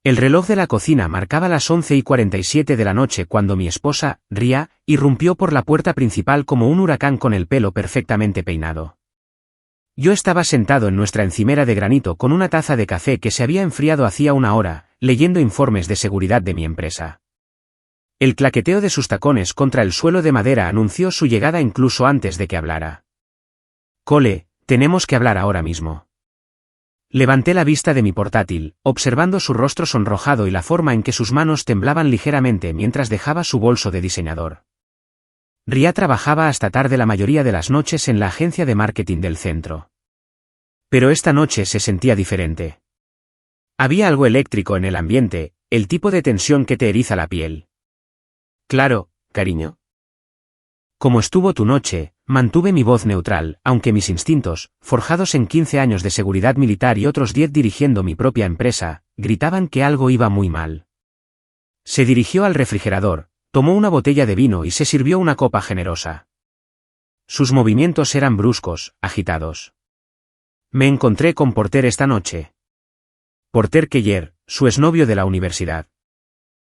El reloj de la cocina marcaba las 11:47 de la noche cuando mi esposa, Ria, irrumpió por la puerta principal como un huracán con el pelo perfectamente peinado. Yo estaba sentado en nuestra encimera de granito con una taza de café que se había enfriado hacía una hora, leyendo informes de seguridad de mi empresa. El claqueteo de sus tacones contra el suelo de madera anunció su llegada incluso antes de que hablara. Cole, tenemos que hablar ahora mismo. Levanté la vista de mi portátil, observando su rostro sonrojado y la forma en que sus manos temblaban ligeramente mientras dejaba su bolso de diseñador. Ria trabajaba hasta tarde la mayoría de las noches en la agencia de marketing del centro. Pero esta noche se sentía diferente. Había algo eléctrico en el ambiente, el tipo de tensión que te eriza la piel. Claro, cariño. ¿Cómo estuvo tu noche? Mantuve mi voz neutral, aunque mis instintos, forjados en 15 años de seguridad militar y otros 10 dirigiendo mi propia empresa, gritaban que algo iba muy mal. Se dirigió al refrigerador, tomó una botella de vino y se sirvió una copa generosa. Sus movimientos eran bruscos, agitados. Me encontré con Porter esta noche. Porter Keller, su exnovio de la universidad.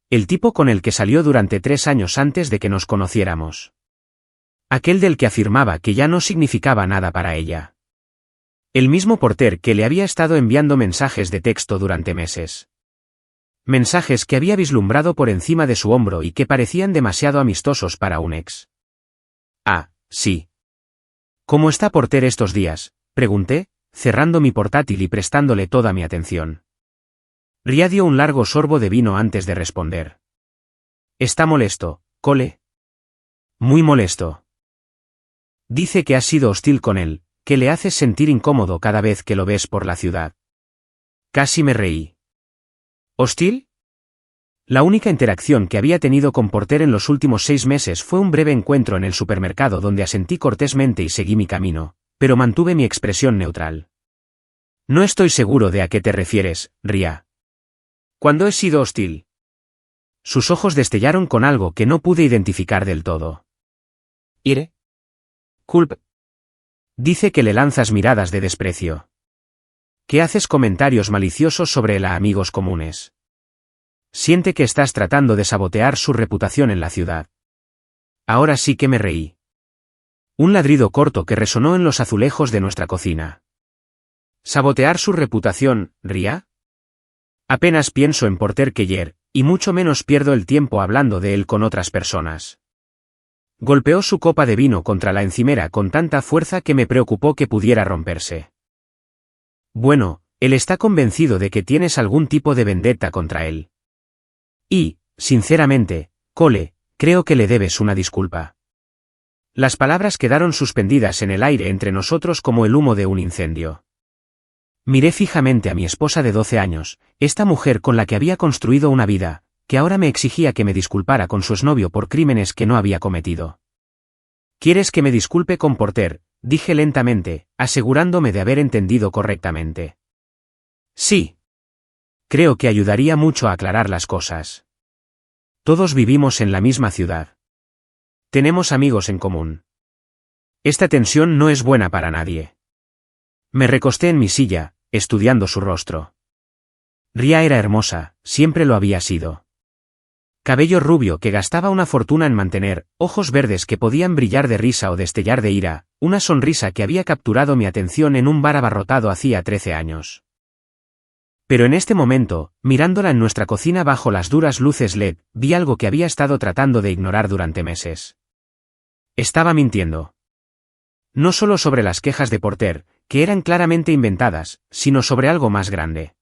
El tipo con el que salió durante 3 años antes de que nos conociéramos. Aquel del que afirmaba que ya no significaba nada para ella. El mismo Porter que le había estado enviando mensajes de texto durante meses. Mensajes que había vislumbrado por encima de su hombro y que parecían demasiado amistosos para un ex. Ah, sí. ¿Cómo está Porter estos días?, pregunté, cerrando mi portátil y prestándole toda mi atención. Ria dio un largo sorbo de vino antes de responder. Está molesto, Cole. Muy molesto. Dice que has sido hostil con él, que le haces sentir incómodo cada vez que lo ves por la ciudad. Casi me reí. ¿Hostil? La única interacción que había tenido con Porter en los últimos 6 meses fue un breve encuentro en el supermercado donde asentí cortésmente y seguí mi camino, pero mantuve mi expresión neutral. No estoy seguro de a qué te refieres, Ria. ¿Cuándo he sido hostil? Sus ojos destellaron con algo que no pude identificar del todo. ¿Ire? Culp. Dice que le lanzas miradas de desprecio. Que haces comentarios maliciosos sobre la amigos comunes. Siente que estás tratando de sabotear su reputación en la ciudad. Ahora sí que me reí. Un ladrido corto que resonó en los azulejos de nuestra cocina. ¿Sabotear su reputación, Ria? Apenas pienso en Porter Keller, y mucho menos pierdo el tiempo hablando de él con otras personas. Golpeó su copa de vino contra la encimera con tanta fuerza que me preocupó que pudiera romperse. Bueno, él está convencido de que tienes algún tipo de vendetta contra él. Y, sinceramente, Cole, creo que le debes una disculpa. Las palabras quedaron suspendidas en el aire entre nosotros como el humo de un incendio. Miré fijamente a mi esposa de 12 años, esta mujer con la que había construido una vida, que ahora me exigía que me disculpara con su exnovio por crímenes que no había cometido. ¿Quieres que me disculpe con Porter?, dije lentamente, asegurándome de haber entendido correctamente. Sí. Creo que ayudaría mucho a aclarar las cosas. Todos vivimos en la misma ciudad. Tenemos amigos en común. Esta tensión no es buena para nadie. Me recosté en mi silla, estudiando su rostro. Ria era hermosa, siempre lo había sido. Cabello rubio que gastaba una fortuna en mantener, ojos verdes que podían brillar de risa o destellar de ira, una sonrisa que había capturado mi atención en un bar abarrotado hacía 13 años. Pero en este momento, mirándola en nuestra cocina bajo las duras luces LED, vi algo que había estado tratando de ignorar durante meses. Estaba mintiendo. No solo sobre las quejas de Porter, que eran claramente inventadas, sino sobre algo más grande.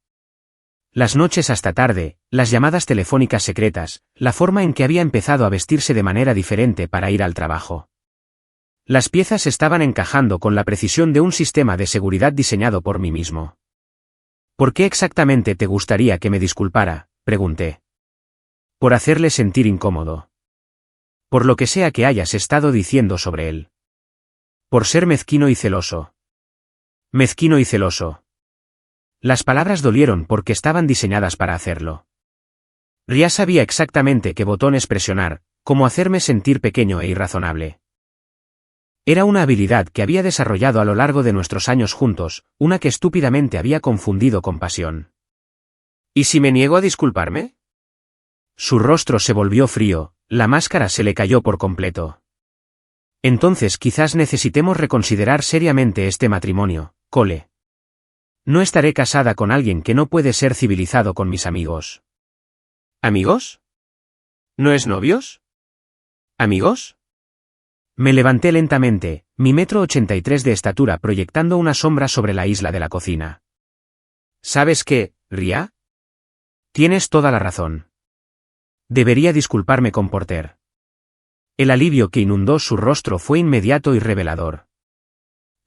Las noches hasta tarde, las llamadas telefónicas secretas, la forma en que había empezado a vestirse de manera diferente para ir al trabajo. Las piezas estaban encajando con la precisión de un sistema de seguridad diseñado por mí mismo. ¿Por qué exactamente te gustaría que me disculpara?, pregunté. Por hacerle sentir incómodo. Por lo que sea que hayas estado diciendo sobre él. Por ser mezquino y celoso. Mezquino y celoso. Las palabras dolieron porque estaban diseñadas para hacerlo. Ria sabía exactamente qué botones presionar, cómo hacerme sentir pequeño e irrazonable. Era una habilidad que había desarrollado a lo largo de nuestros años juntos, una que estúpidamente había confundido con pasión. ¿Y si me niego a disculparme? Su rostro se volvió frío, la máscara se le cayó por completo. Entonces quizás necesitemos reconsiderar seriamente este matrimonio, Cole. No estaré casada con alguien que no puede ser civilizado con mis amigos. ¿Amigos? ¿No es novios? ¿Amigos? Me levanté lentamente, mi 1,83 m de estatura proyectando una sombra sobre la isla de la cocina. ¿Sabes qué, Ria? Tienes toda la razón. Debería disculparme con Porter. El alivio que inundó su rostro fue inmediato y revelador.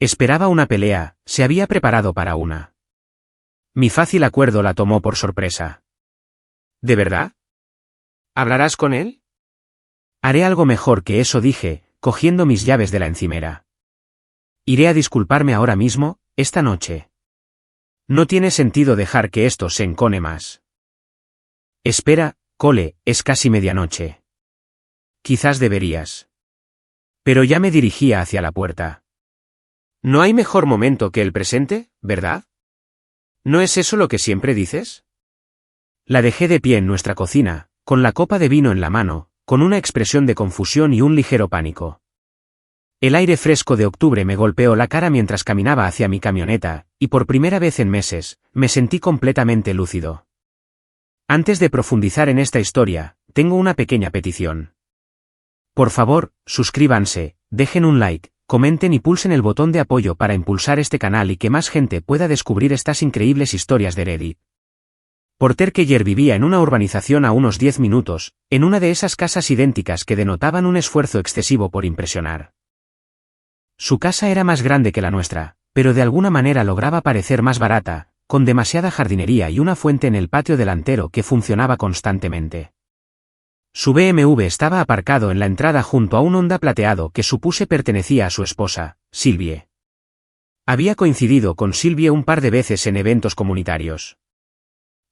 Esperaba una pelea, se había preparado para una. Mi fácil acuerdo la tomó por sorpresa. ¿De verdad? ¿Hablarás con él? Haré algo mejor que eso, dije, cogiendo mis llaves de la encimera. Iré a disculparme ahora mismo, esta noche. No tiene sentido dejar que esto se encone más. Espera, Cole, es casi medianoche. Quizás deberías. Pero ya me dirigía hacia la puerta. No hay mejor momento que el presente, ¿verdad? ¿No es eso lo que siempre dices? La dejé de pie en nuestra cocina, con la copa de vino en la mano, con una expresión de confusión y un ligero pánico. El aire fresco de octubre me golpeó la cara mientras caminaba hacia mi camioneta, y por primera vez en meses, me sentí completamente lúcido. Antes de profundizar en esta historia, tengo una pequeña petición. Por favor, suscríbanse, dejen un like, comenten y pulsen el botón de apoyo para impulsar este canal y que más gente pueda descubrir estas increíbles historias de Reddit. Porter Keller vivía en una urbanización a unos 10 minutos, en una de esas casas idénticas que denotaban un esfuerzo excesivo por impresionar. Su casa era más grande que la nuestra, pero de alguna manera lograba parecer más barata, con demasiada jardinería y una fuente en el patio delantero que funcionaba constantemente. Su BMW estaba aparcado en la entrada junto a un Honda plateado que supuse pertenecía a su esposa, Sylvie. Había coincidido con Sylvie un par de veces en eventos comunitarios.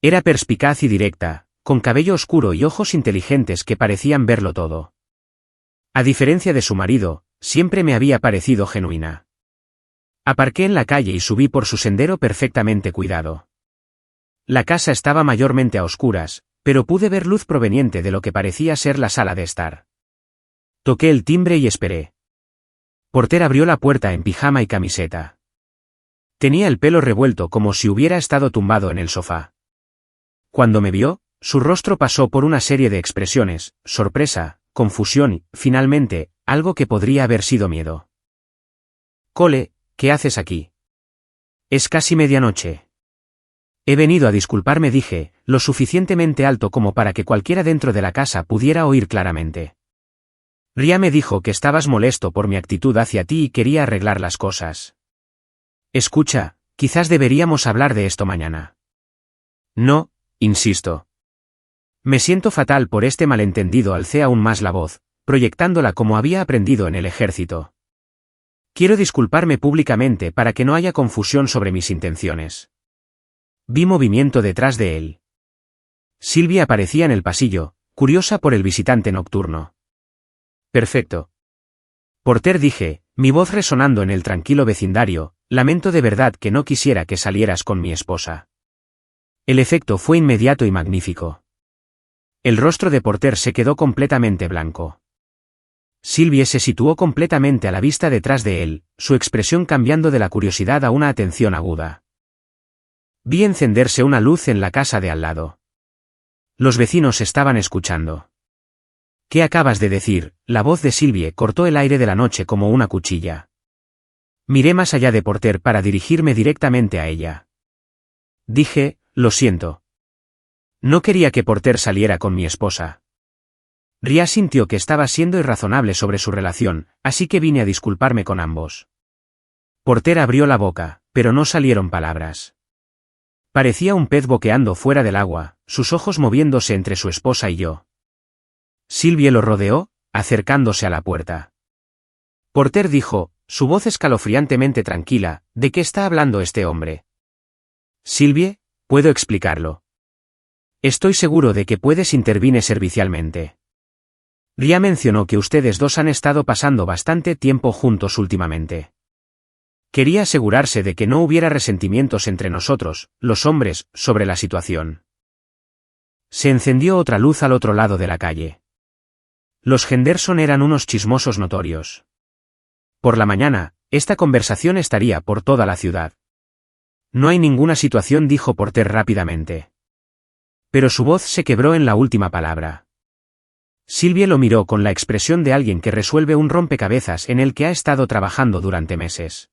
Era perspicaz y directa, con cabello oscuro y ojos inteligentes que parecían verlo todo. A diferencia de su marido, siempre me había parecido genuina. Aparqué en la calle y subí por su sendero perfectamente cuidado. La casa estaba mayormente a oscuras, pero pude ver luz proveniente de lo que parecía ser la sala de estar. Toqué el timbre y esperé. Porter abrió la puerta en pijama y camiseta. Tenía el pelo revuelto como si hubiera estado tumbado en el sofá. Cuando me vio, su rostro pasó por una serie de expresiones, sorpresa, confusión y, finalmente, algo que podría haber sido miedo. Cole, ¿qué haces aquí? Es casi medianoche. He venido a disculparme, dije, lo suficientemente alto como para que cualquiera dentro de la casa pudiera oír claramente. Ria me dijo que estabas molesto por mi actitud hacia ti y quería arreglar las cosas. Escucha, quizás deberíamos hablar de esto mañana. No, insisto. Me siento fatal por este malentendido, alcé aún más la voz, proyectándola como había aprendido en el ejército. Quiero disculparme públicamente para que no haya confusión sobre mis intenciones. Vi movimiento detrás de él. Sylvie aparecía en el pasillo, curiosa por el visitante nocturno. Perfecto. Porter, dije, mi voz resonando en el tranquilo vecindario, lamento de verdad que no quisiera que salieras con mi esposa. El efecto fue inmediato y magnífico. El rostro de Porter se quedó completamente blanco. Sylvie se situó completamente a la vista detrás de él, su expresión cambiando de la curiosidad a una atención aguda. Vi encenderse una luz en la casa de al lado. Los vecinos estaban escuchando. ¿Qué acabas de decir? La voz de Sylvie cortó el aire de la noche como una cuchilla. Miré más allá de Porter para dirigirme directamente a ella. Dije, lo siento. No quería que Porter saliera con mi esposa. Ria sintió que estaba siendo irrazonable sobre su relación, así que vine a disculparme con ambos. Porter abrió la boca, pero no salieron palabras. Parecía un pez boqueando fuera del agua, sus ojos moviéndose entre su esposa y yo. Sylvie lo rodeó, acercándose a la puerta. Porter dijo, su voz escalofriantemente tranquila, ¿de qué está hablando este hombre? Sylvie, puedo explicarlo. Estoy seguro de que puedes, intervine servicialmente. Ria mencionó que ustedes dos han estado pasando bastante tiempo juntos últimamente. Quería asegurarse de que no hubiera resentimientos entre nosotros, los hombres, sobre la situación. Se encendió otra luz al otro lado de la calle. Los Henderson eran unos chismosos notorios. Por la mañana, esta conversación estaría por toda la ciudad. No hay ninguna situación, dijo Porter rápidamente. Pero su voz se quebró en la última palabra. Sylvie lo miró con la expresión de alguien que resuelve un rompecabezas en el que ha estado trabajando durante meses.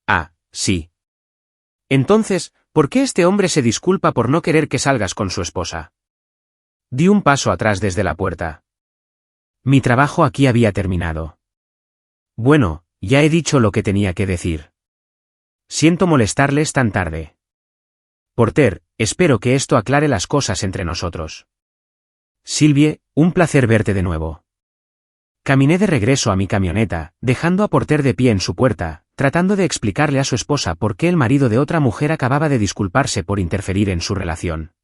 Ah, sí. Entonces, ¿por qué este hombre se disculpa por no querer que salgas con su esposa? Di un paso atrás desde la puerta. Mi trabajo aquí había terminado. Bueno, ya he dicho lo que tenía que decir. Siento molestarles tan tarde. Porter, espero que esto aclare las cosas entre nosotros. Sylvie, un placer verte de nuevo. Caminé de regreso a mi camioneta, dejando a Porter de pie en su puerta, tratando de explicarle a su esposa por qué el marido de otra mujer acababa de disculparse por interferir en su relación.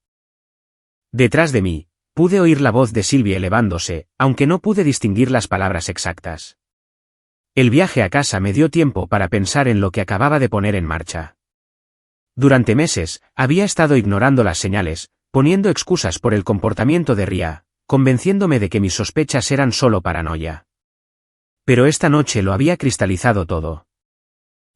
Detrás de mí, pude oír la voz de Sylvie elevándose, aunque no pude distinguir las palabras exactas. El viaje a casa me dio tiempo para pensar en lo que acababa de poner en marcha. Durante meses, había estado ignorando las señales, poniendo excusas por el comportamiento de Ria, convenciéndome de que mis sospechas eran solo paranoia. Pero esta noche lo había cristalizado todo.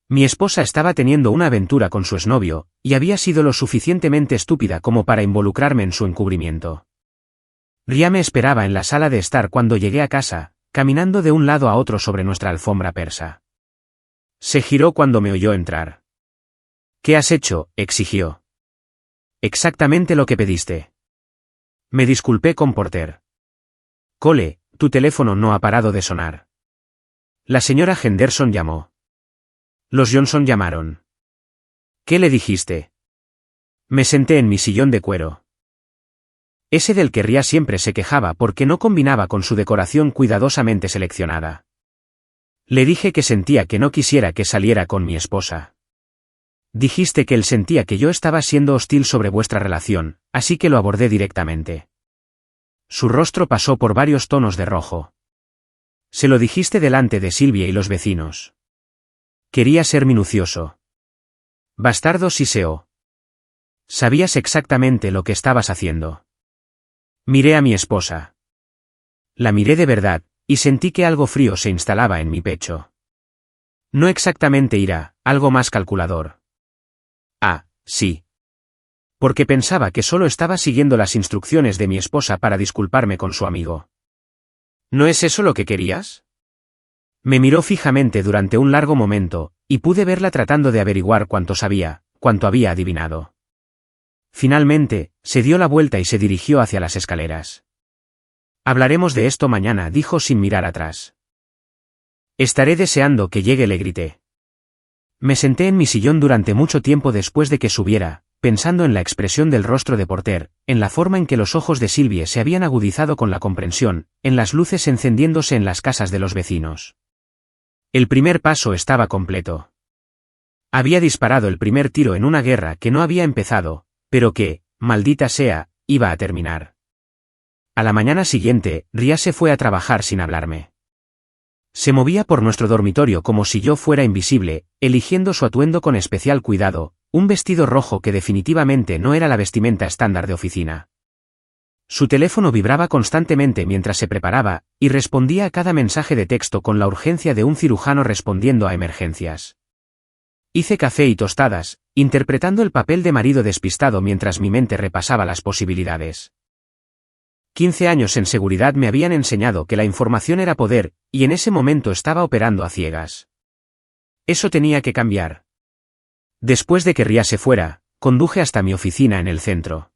Mi esposa estaba teniendo una aventura con su exnovio, y había sido lo suficientemente estúpida como para involucrarme en su encubrimiento. Ria me esperaba en la sala de estar cuando llegué a casa, caminando de un lado a otro sobre nuestra alfombra persa. Se giró cuando me oyó entrar. «¿Qué has hecho?», exigió. «Exactamente lo que pediste». Me disculpé con Porter. «Cole, tu teléfono no ha parado de sonar». La señora Henderson llamó. Los Johnson llamaron. «¿Qué le dijiste?» Me senté en mi sillón de cuero. Ese del que Ria siempre se quejaba porque no combinaba con su decoración cuidadosamente seleccionada. Le dije que sentía que no quisiera que saliera con mi esposa. Dijiste que él sentía que yo estaba siendo hostil sobre vuestra relación, así que lo abordé directamente. Su rostro pasó por varios tonos de rojo. Se lo dijiste delante de Sylvie y los vecinos. Quería ser minucioso. Bastardo siseó. Sabías exactamente lo que estabas haciendo. Miré a mi esposa. La miré de verdad, y sentí que algo frío se instalaba en mi pecho. No exactamente ira, algo más calculador. Ah, sí. Porque pensaba que solo estaba siguiendo las instrucciones de mi esposa para disculparme con su amigo. ¿No es eso lo que querías? Me miró fijamente durante un largo momento, y pude verla tratando de averiguar cuánto sabía, cuánto había adivinado. Finalmente, se dio la vuelta y se dirigió hacia las escaleras. Hablaremos de esto mañana, dijo sin mirar atrás. Estaré deseando que llegue, le grité. Me senté en mi sillón durante mucho tiempo después de que subiera, pensando en la expresión del rostro de Porter, en la forma en que los ojos de Sylvie se habían agudizado con la comprensión, en las luces encendiéndose en las casas de los vecinos. El primer paso estaba completo. Había disparado el primer tiro en una guerra que no había empezado, pero que, maldita sea, iba a terminar. A la mañana siguiente, Ria se fue a trabajar sin hablarme. Se movía por nuestro dormitorio como si yo fuera invisible, eligiendo su atuendo con especial cuidado, un vestido rojo que definitivamente no era la vestimenta estándar de oficina. Su teléfono vibraba constantemente mientras se preparaba, y respondía a cada mensaje de texto con la urgencia de un cirujano respondiendo a emergencias. Hice café y tostadas, interpretando el papel de marido despistado mientras mi mente repasaba las posibilidades. 15 años en seguridad me habían enseñado que la información era poder, y en ese momento estaba operando a ciegas. Eso tenía que cambiar. Después de que Ria se fuera, conduje hasta mi oficina en el centro.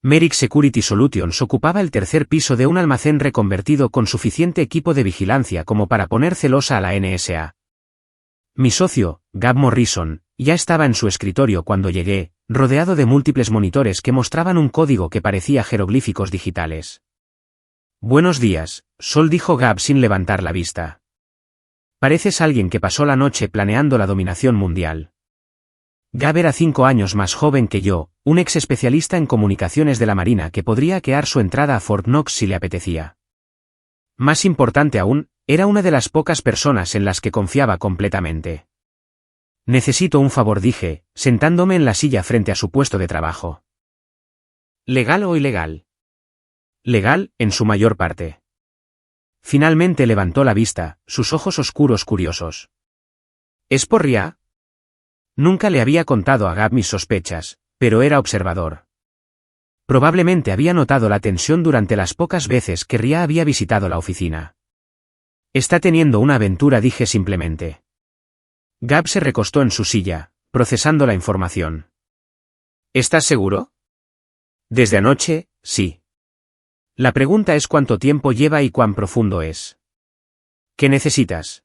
Merrick Security Solutions ocupaba el tercer piso de un almacén reconvertido con suficiente equipo de vigilancia como para poner celosa a la NSA. Mi socio, Gab Morrison, ya estaba en su escritorio cuando llegué, rodeado de múltiples monitores que mostraban un código que parecía jeroglíficos digitales. «Buenos días», Sol, dijo Gab sin levantar la vista. «Pareces alguien que pasó la noche planeando la dominación mundial». Gab era 5 años más joven que yo, un ex especialista en comunicaciones de la Marina que podría hackear su entrada a Fort Knox si le apetecía. Más importante aún, era una de las pocas personas en las que confiaba completamente. «Necesito un favor», dije, sentándome en la silla frente a su puesto de trabajo. ¿Legal o ilegal? Legal, en su mayor parte. Finalmente levantó la vista, sus ojos oscuros curiosos. ¿Es por Ria? Nunca le había contado a Gab mis sospechas, pero era observador. Probablemente había notado la tensión durante las pocas veces que Ria había visitado la oficina. Está teniendo una aventura, dije simplemente. Gab se recostó en su silla, procesando la información. ¿Estás seguro? Desde anoche, sí. La pregunta es cuánto tiempo lleva y cuán profundo es. ¿Qué necesitas?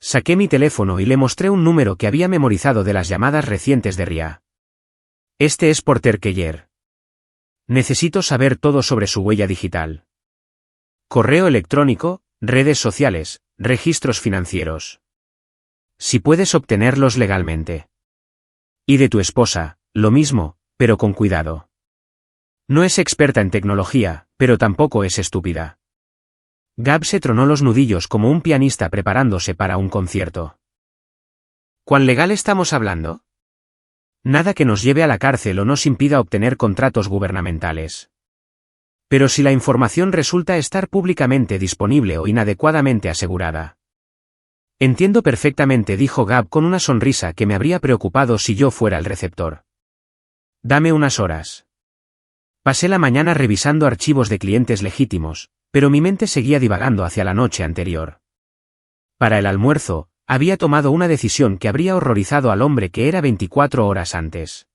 Saqué mi teléfono y le mostré un número que había memorizado de las llamadas recientes de Ria. Este es Porter Keller. Necesito saber todo sobre su huella digital. Correo electrónico, redes sociales, registros financieros. Si puedes obtenerlos legalmente. Y de tu esposa, lo mismo, pero con cuidado. No es experta en tecnología, pero tampoco es estúpida. Gab se tronó los nudillos como un pianista preparándose para un concierto. ¿Cuán legal estamos hablando? Nada que nos lleve a la cárcel o nos impida obtener contratos gubernamentales. Pero si la información resulta estar públicamente disponible o inadecuadamente asegurada. Entiendo perfectamente, dijo Gab con una sonrisa que me habría preocupado si yo fuera el receptor. Dame unas horas. Pasé la mañana revisando archivos de clientes legítimos, pero mi mente seguía divagando hacia la noche anterior. Para el almuerzo, había tomado una decisión que habría horrorizado al hombre que era 24 horas antes.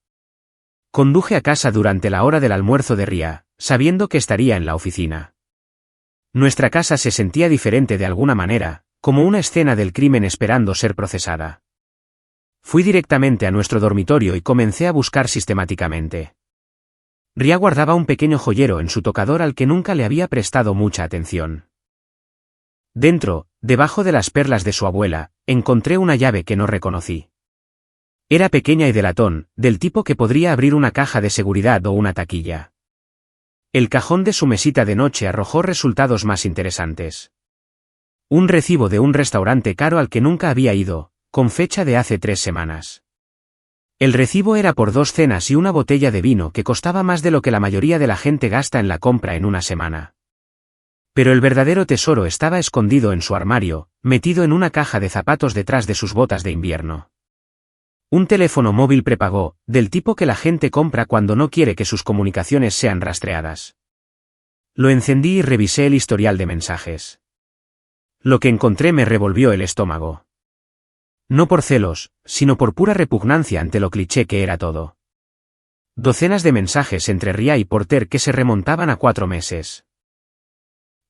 Conduje a casa durante la hora del almuerzo de Ria, sabiendo que estaría en la oficina. Nuestra casa se sentía diferente de alguna manera, como una escena del crimen esperando ser procesada. Fui directamente a nuestro dormitorio y comencé a buscar sistemáticamente. Ria guardaba un pequeño joyero en su tocador al que nunca le había prestado mucha atención. Dentro, debajo de las perlas de su abuela, encontré una llave que no reconocí. Era pequeña y de latón, del tipo que podría abrir una caja de seguridad o una taquilla. El cajón de su mesita de noche arrojó resultados más interesantes. Un recibo de un restaurante caro al que nunca había ido, con fecha de hace 3 semanas. El recibo era por 2 cenas y una botella de vino que costaba más de lo que la mayoría de la gente gasta en la compra en una semana. Pero el verdadero tesoro estaba escondido en su armario, metido en una caja de zapatos detrás de sus botas de invierno. Un teléfono móvil prepago, del tipo que la gente compra cuando no quiere que sus comunicaciones sean rastreadas. Lo encendí y revisé el historial de mensajes. Lo que encontré me revolvió el estómago. No por celos, sino por pura repugnancia ante lo cliché que era todo. Docenas de mensajes entre Ria y Porter que se remontaban a 4 meses.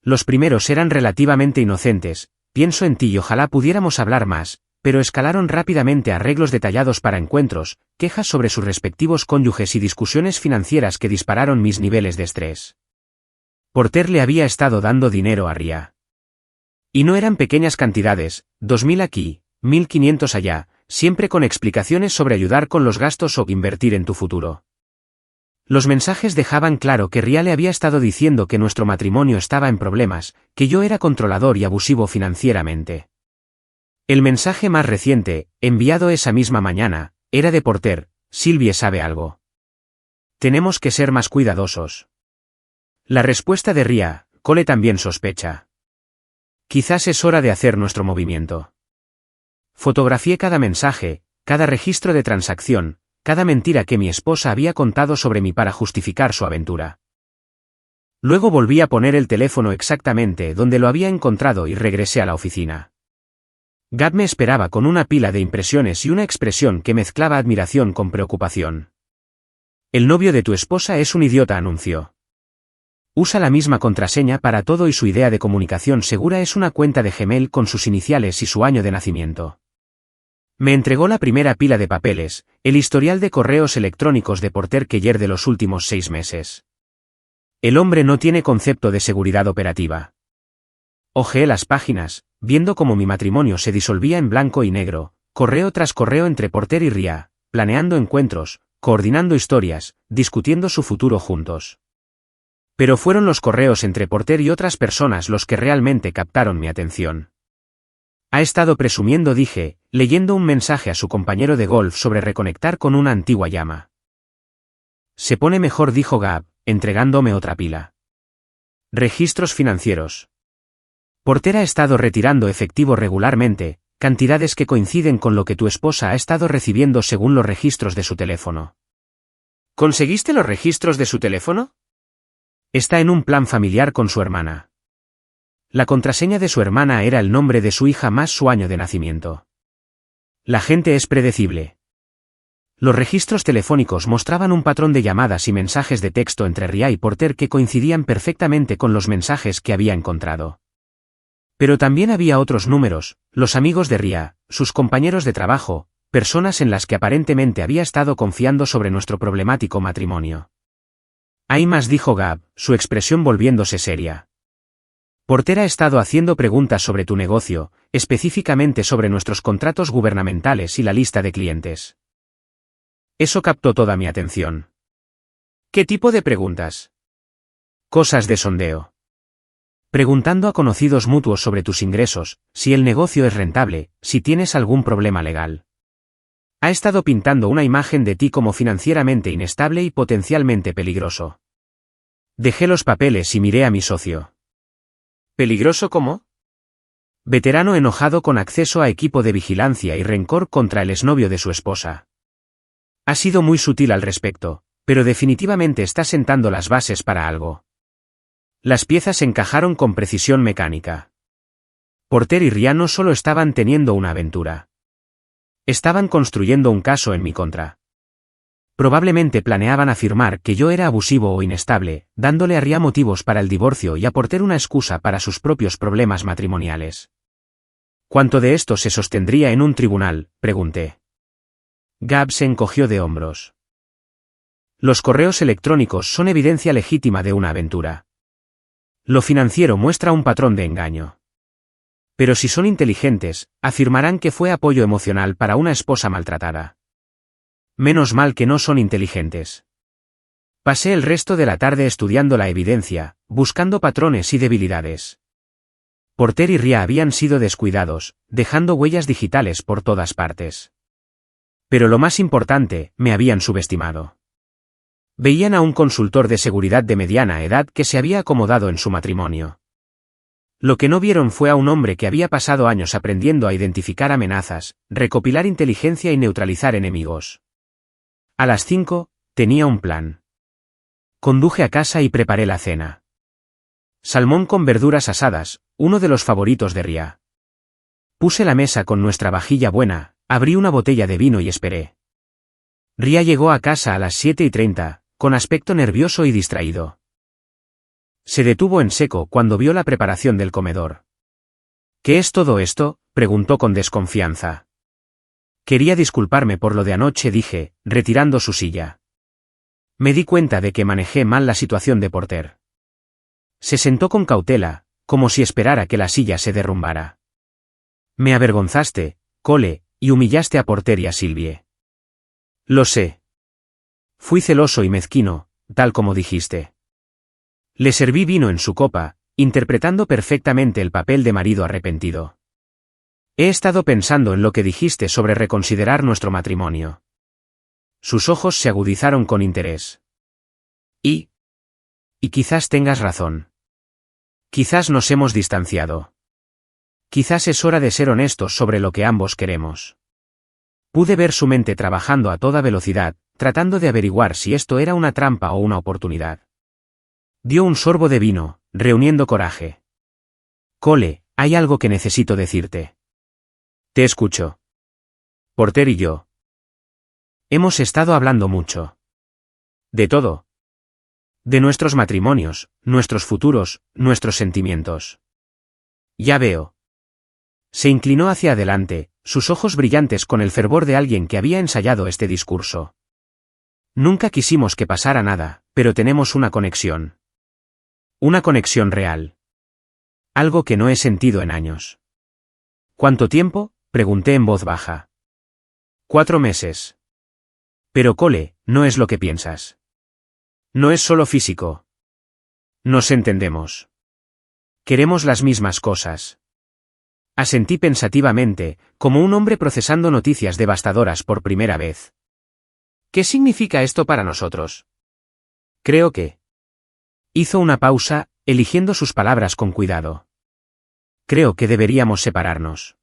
Los primeros eran relativamente inocentes, pienso en ti y ojalá pudiéramos hablar más, pero escalaron rápidamente a arreglos detallados para encuentros, quejas sobre sus respectivos cónyuges y discusiones financieras que dispararon mis niveles de estrés. Porter le había estado dando dinero a Ria. Y no eran pequeñas cantidades, 2.000 aquí, 1.500 allá, siempre con explicaciones sobre ayudar con los gastos o invertir en tu futuro. Los mensajes dejaban claro que Ria le había estado diciendo que nuestro matrimonio estaba en problemas, que yo era controlador y abusivo financieramente. El mensaje más reciente, enviado esa misma mañana, era de Porter: Sylvie sabe algo. Tenemos que ser más cuidadosos. La respuesta de Ria: Cole también sospecha. Quizás es hora de hacer nuestro movimiento. Fotografié cada mensaje, cada registro de transacción, cada mentira que mi esposa había contado sobre mí para justificar su aventura. Luego volví a poner el teléfono exactamente donde lo había encontrado y regresé a la oficina. Gab me esperaba con una pila de impresiones y una expresión que mezclaba admiración con preocupación. El novio de tu esposa es un idiota, anunció. Usa la misma contraseña para todo y su idea de comunicación segura es una cuenta de Gmail con sus iniciales y su año de nacimiento. Me entregó la primera pila de papeles, el historial de correos electrónicos de Porter Keller de los últimos 6 meses. El hombre no tiene concepto de seguridad operativa. Hojeé las páginas, viendo cómo mi matrimonio se disolvía en blanco y negro, correo tras correo entre Porter y Ria, planeando encuentros, coordinando historias, discutiendo su futuro juntos. Pero fueron los correos entre Porter y otras personas los que realmente captaron mi atención. Ha estado presumiendo, dije, leyendo un mensaje a su compañero de golf sobre reconectar con una antigua llama. Se pone mejor, dijo Gab, entregándome otra pila. Registros financieros. Porter ha estado retirando efectivo regularmente, cantidades que coinciden con lo que tu esposa ha estado recibiendo según los registros de su teléfono. ¿Conseguiste los registros de su teléfono? Está en un plan familiar con su hermana. La contraseña de su hermana era el nombre de su hija más su año de nacimiento. La gente es predecible. Los registros telefónicos mostraban un patrón de llamadas y mensajes de texto entre Ria y Porter que coincidían perfectamente con los mensajes que había encontrado. Pero también había otros números, los amigos de Ria, sus compañeros de trabajo, personas en las que aparentemente había estado confiando sobre nuestro problemático matrimonio. Hay más, dijo Gab, su expresión volviéndose seria. Porter ha estado haciendo preguntas sobre tu negocio, específicamente sobre nuestros contratos gubernamentales y la lista de clientes. Eso captó toda mi atención. ¿Qué tipo de preguntas? Cosas de sondeo. Preguntando a conocidos mutuos sobre tus ingresos, si el negocio es rentable, si tienes algún problema legal. Ha estado pintando una imagen de ti como financieramente inestable y potencialmente peligroso. Dejé los papeles y miré a mi socio. ¿Peligroso cómo? Veterano enojado con acceso a equipo de vigilancia y rencor contra el exnovio de su esposa. Ha sido muy sutil al respecto, pero definitivamente está sentando las bases para algo. Las piezas encajaron con precisión mecánica. Porter y Ria no solo estaban teniendo una aventura. Estaban construyendo un caso en mi contra. Probablemente planeaban afirmar que yo era abusivo o inestable, dándole a Ria motivos para el divorcio y a Porter una excusa para sus propios problemas matrimoniales. ¿Cuánto de esto se sostendría en un tribunal?, pregunté. Gab se encogió de hombros. Los correos electrónicos son evidencia legítima de una aventura. Lo financiero muestra un patrón de engaño. Pero si son inteligentes, afirmarán que fue apoyo emocional para una esposa maltratada. Menos mal que no son inteligentes. Pasé el resto de la tarde estudiando la evidencia, buscando patrones y debilidades. Porter y Ria habían sido descuidados, dejando huellas digitales por todas partes. Pero lo más importante, me habían subestimado. Veían a un consultor de seguridad de mediana edad que se había acomodado en su matrimonio. Lo que no vieron fue a un hombre que había pasado años aprendiendo a identificar amenazas, recopilar inteligencia y neutralizar enemigos. A las 5, tenía un plan. Conduje a casa y preparé la cena. Salmón con verduras asadas, uno de los favoritos de Ria. Puse la mesa con nuestra vajilla buena, abrí una botella de vino y esperé. Ria llegó a casa a las 7:30, con aspecto nervioso y distraído. Se detuvo en seco cuando vio la preparación del comedor. ¿Qué es todo esto?, preguntó con desconfianza. Quería disculparme por lo de anoche, dije, retirando su silla. Me di cuenta de que manejé mal la situación de Porter. Se sentó con cautela, como si esperara que la silla se derrumbara. Me avergonzaste, Cole, y humillaste a Porter y a Sylvie. Lo sé. Fui celoso y mezquino, tal como dijiste. Le serví vino en su copa, interpretando perfectamente el papel de marido arrepentido. He estado pensando en lo que dijiste sobre reconsiderar nuestro matrimonio. Sus ojos se agudizaron con interés. Y quizás tengas razón. Quizás nos hemos distanciado. Quizás es hora de ser honestos sobre lo que ambos queremos. Pude ver su mente trabajando a toda velocidad, tratando de averiguar si esto era una trampa o una oportunidad. Dio un sorbo de vino, reuniendo coraje. Cole, hay algo que necesito decirte. Te escucho. Porter y yo. Hemos estado hablando mucho. De todo. De nuestros matrimonios, nuestros futuros, nuestros sentimientos. Ya veo. Se inclinó hacia adelante, sus ojos brillantes con el fervor de alguien que había ensayado este discurso. Nunca quisimos que pasara nada, pero tenemos una conexión. Una conexión real. Algo que no he sentido en años. ¿Cuánto tiempo?, pregunté en voz baja. 4 meses. Pero Cole, no es lo que piensas. No es solo físico. Nos entendemos. Queremos las mismas cosas. Asentí pensativamente, como un hombre procesando noticias devastadoras por primera vez. ¿Qué significa esto para nosotros? Creo que... Hizo una pausa, eligiendo sus palabras con cuidado. Creo que deberíamos separarnos.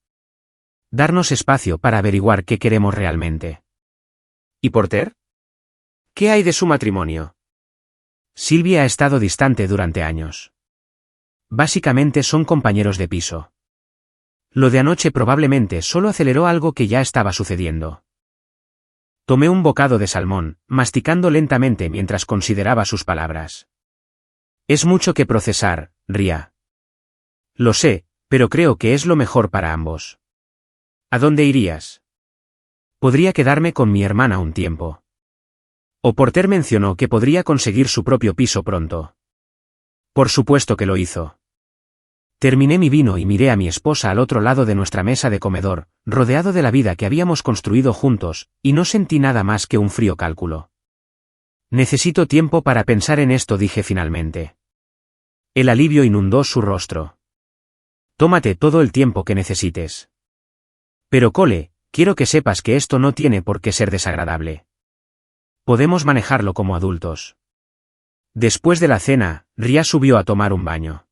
Darnos espacio para averiguar qué queremos realmente. ¿Y Porter? ¿Qué hay de su matrimonio? Sylvie ha estado distante durante años. Básicamente son compañeros de piso. Lo de anoche probablemente solo aceleró algo que ya estaba sucediendo. Tomé un bocado de salmón, masticando lentamente mientras consideraba sus palabras. Es mucho que procesar, Ria. Lo sé, pero creo que es lo mejor para ambos. ¿A dónde irías? Podría quedarme con mi hermana un tiempo. O Porter mencionó que podría conseguir su propio piso pronto. Por supuesto que lo hizo. Terminé mi vino y miré a mi esposa al otro lado de nuestra mesa de comedor, rodeado de la vida que habíamos construido juntos, y no sentí nada más que un frío cálculo. Necesito tiempo para pensar en esto, dije finalmente. El alivio inundó su rostro. Tómate todo el tiempo que necesites. Pero Cole, quiero que sepas que esto no tiene por qué ser desagradable. Podemos manejarlo como adultos. Después de la cena, Ria subió a tomar un baño.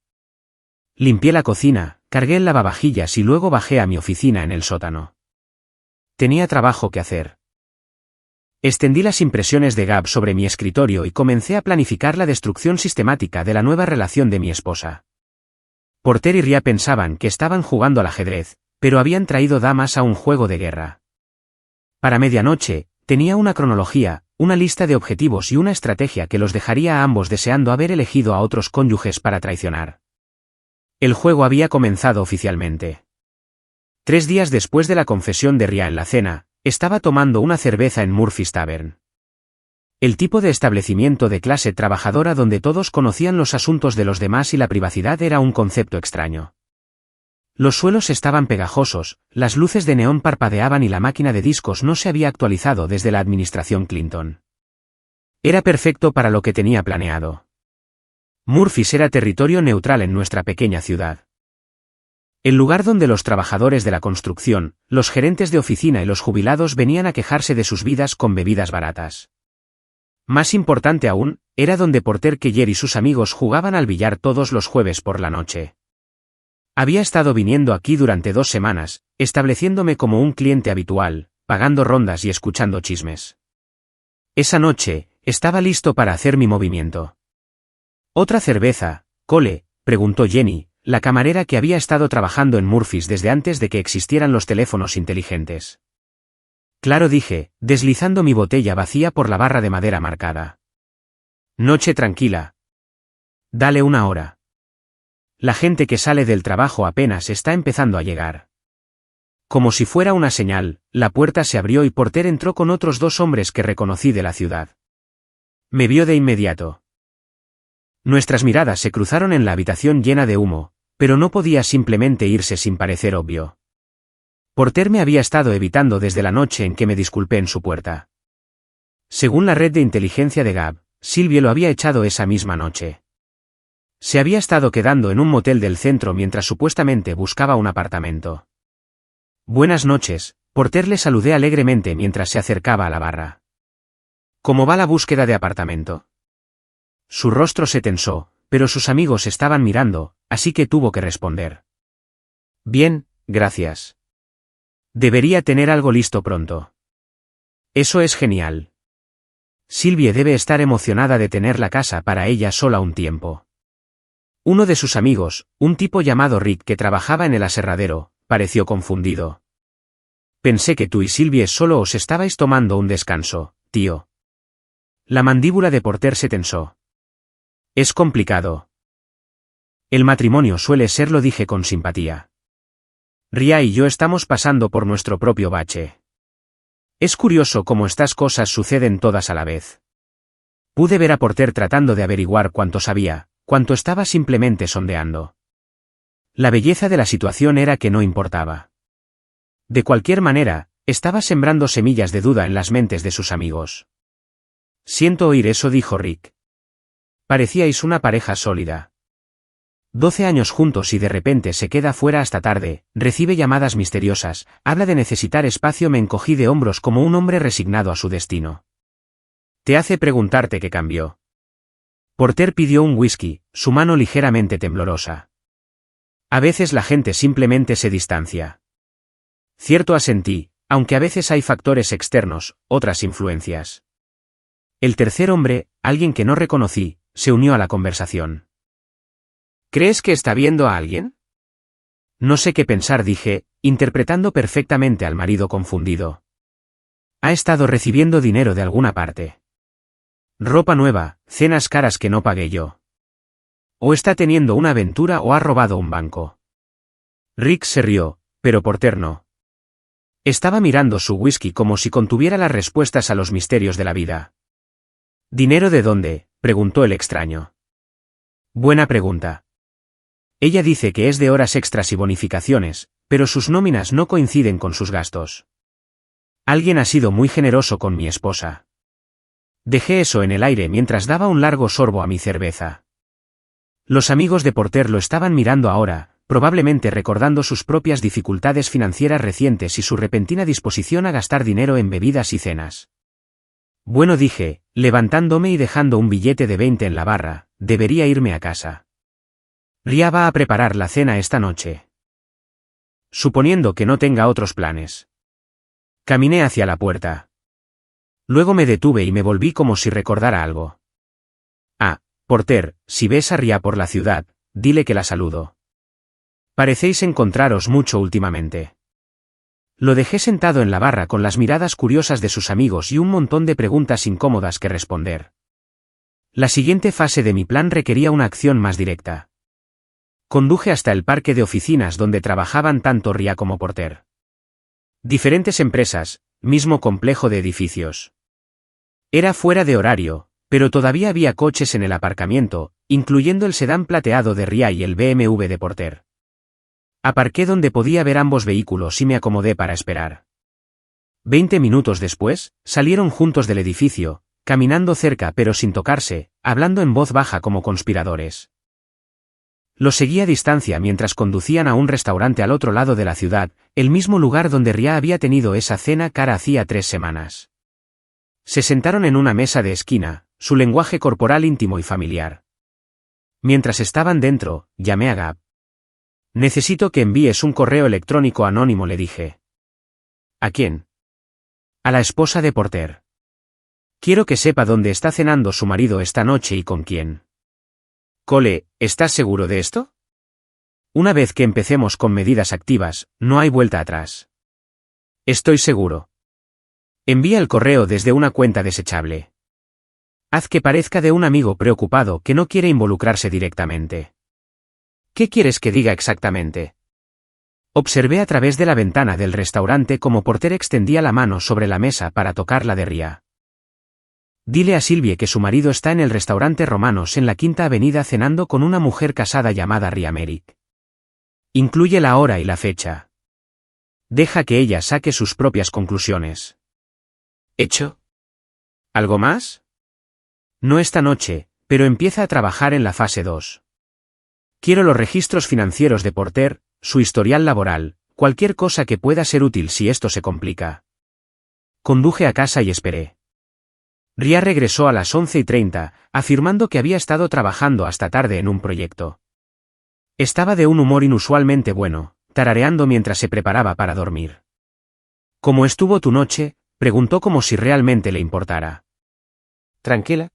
Limpié la cocina, cargué el lavavajillas y luego bajé a mi oficina en el sótano. Tenía trabajo que hacer. Extendí las impresiones de Gab sobre mi escritorio y comencé a planificar la destrucción sistemática de la nueva relación de mi esposa. Porter y Ria pensaban que estaban jugando al ajedrez, pero habían traído damas a un juego de guerra. Para medianoche, tenía una cronología, una lista de objetivos y una estrategia que los dejaría a ambos deseando haber elegido a otros cónyuges para traicionar. El juego había comenzado oficialmente. 3 días después de la confesión de Ria en la cena, estaba tomando una cerveza en Murphy's Tavern. El tipo de establecimiento de clase trabajadora donde todos conocían los asuntos de los demás y la privacidad era un concepto extraño. Los suelos estaban pegajosos, las luces de neón parpadeaban y la máquina de discos no se había actualizado desde la administración Clinton. Era perfecto para lo que tenía planeado. Murphy's era territorio neutral en nuestra pequeña ciudad. El lugar donde los trabajadores de la construcción, los gerentes de oficina y los jubilados venían a quejarse de sus vidas con bebidas baratas. Más importante aún, era donde Porter Keller y sus amigos jugaban al billar todos los jueves por la noche. Había estado viniendo aquí durante 2 semanas, estableciéndome como un cliente habitual, pagando rondas y escuchando chismes. Esa noche, estaba listo para hacer mi movimiento. ¿Otra cerveza, Cole?, preguntó Jenny, la camarera que había estado trabajando en Murphy's desde antes de que existieran los teléfonos inteligentes. Claro, dije, deslizando mi botella vacía por la barra de madera marcada. Noche tranquila. Dale 1 hora. La gente que sale del trabajo apenas está empezando a llegar. Como si fuera una señal, la puerta se abrió y Porter entró con otros 2 hombres que reconocí de la ciudad. Me vio de inmediato. Nuestras miradas se cruzaron en la habitación llena de humo, pero no podía simplemente irse sin parecer obvio. Porter me había estado evitando desde la noche en que me disculpé en su puerta. Según la red de inteligencia de Gab, Sylvie lo había echado esa misma noche. Se había estado quedando en un motel del centro mientras supuestamente buscaba un apartamento. Buenas noches, Porter, le saludé alegremente mientras se acercaba a la barra. ¿Cómo va la búsqueda de apartamento? Su rostro se tensó, pero sus amigos estaban mirando, así que tuvo que responder. Bien, gracias. Debería tener algo listo pronto. Eso es genial. Sylvie debe estar emocionada de tener la casa para ella sola un tiempo. Uno de sus amigos, un tipo llamado Rick que trabajaba en el aserradero, pareció confundido. Pensé que tú y Sylvie solo os estabais tomando un descanso, tío. La mandíbula de Porter se tensó. Es complicado. El matrimonio suele serlo, dije con simpatía. Ria y yo estamos pasando por nuestro propio bache. Es curioso cómo estas cosas suceden todas a la vez. Pude ver a Porter tratando de averiguar cuánto sabía, cuánto estaba simplemente sondeando. La belleza de la situación era que no importaba. De cualquier manera, estaba sembrando semillas de duda en las mentes de sus amigos. Siento oír eso, dijo Rick. Parecíais una pareja sólida. 12 años juntos y de repente se queda fuera hasta tarde, recibe llamadas misteriosas, habla de necesitar espacio. Me encogí de hombros como un hombre resignado a su destino. Te hace preguntarte qué cambió. Porter pidió un whisky, su mano ligeramente temblorosa. A veces la gente simplemente se distancia. Cierto, asentí, aunque a veces hay factores externos, otras influencias. El tercer hombre, alguien que no reconocí, se unió a la conversación. ¿Crees que está viendo a alguien? No sé qué pensar, dije, interpretando perfectamente al marido confundido. Ha estado recibiendo dinero de alguna parte. Ropa nueva, cenas caras que no pagué yo. O está teniendo una aventura o ha robado un banco. Rick se rió, pero Porter no. Estaba mirando su whisky como si contuviera las respuestas a los misterios de la vida. ¿Dinero de dónde?, preguntó el extraño. Buena pregunta. Ella dice que es de horas extras y bonificaciones, pero sus nóminas no coinciden con sus gastos. Alguien ha sido muy generoso con mi esposa. Dejé eso en el aire mientras daba un largo sorbo a mi cerveza. Los amigos de Porter lo estaban mirando ahora, probablemente recordando sus propias dificultades financieras recientes y su repentina disposición a gastar dinero en bebidas y cenas. Bueno, dije, levantándome y dejando un billete de 20 en la barra, debería irme a casa. Ria va a preparar la cena esta noche. Suponiendo que no tenga otros planes. Caminé hacia la puerta. Luego me detuve y me volví como si recordara algo. Ah, Porter, si ves a Ria por la ciudad, dile que la saludo. Parecéis encontraros mucho últimamente. Lo dejé sentado en la barra con las miradas curiosas de sus amigos y un montón de preguntas incómodas que responder. La siguiente fase de mi plan requería una acción más directa. Conduje hasta el parque de oficinas donde trabajaban tanto Ria como Porter. Diferentes empresas, mismo complejo de edificios. Era fuera de horario, pero todavía había coches en el aparcamiento, incluyendo el sedán plateado de Ria y el BMW de Porter. Aparqué donde podía ver ambos vehículos y me acomodé para esperar. 20 minutos después, salieron juntos del edificio, caminando cerca pero sin tocarse, hablando en voz baja como conspiradores. Los seguí a distancia mientras conducían a un restaurante al otro lado de la ciudad, el mismo lugar donde Ria había tenido esa cena cara hacía 3 semanas. Se sentaron en una mesa de esquina, su lenguaje corporal íntimo y familiar. Mientras estaban dentro, llamé a Gab. Necesito que envíes un correo electrónico anónimo, le dije. ¿A quién? A la esposa de Porter. Quiero que sepa dónde está cenando su marido esta noche y con quién. Cole, ¿estás seguro de esto? Una vez que empecemos con medidas activas, no hay vuelta atrás. Estoy seguro. Envía el correo desde una cuenta desechable. Haz que parezca de un amigo preocupado que no quiere involucrarse directamente. ¿Qué quieres que diga exactamente? Observé a través de la ventana del restaurante cómo Porter extendía la mano sobre la mesa para tocar la de Ria. Dile a Sylvie que su marido está en el restaurante Romanos en la Quinta Avenida cenando con una mujer casada llamada Ria Merrick. Incluye la hora y la fecha. Deja que ella saque sus propias conclusiones. ¿Hecho? ¿Algo más? No esta noche, pero empieza a trabajar en la fase 2. Quiero los registros financieros de Porter, su historial laboral, cualquier cosa que pueda ser útil si esto se complica. Conduje a casa y esperé. Ria regresó a las 11:30, afirmando que había estado trabajando hasta tarde en un proyecto. Estaba de un humor inusualmente bueno, tarareando mientras se preparaba para dormir. ¿Cómo estuvo tu noche?, preguntó como si realmente le importara. Tranquila.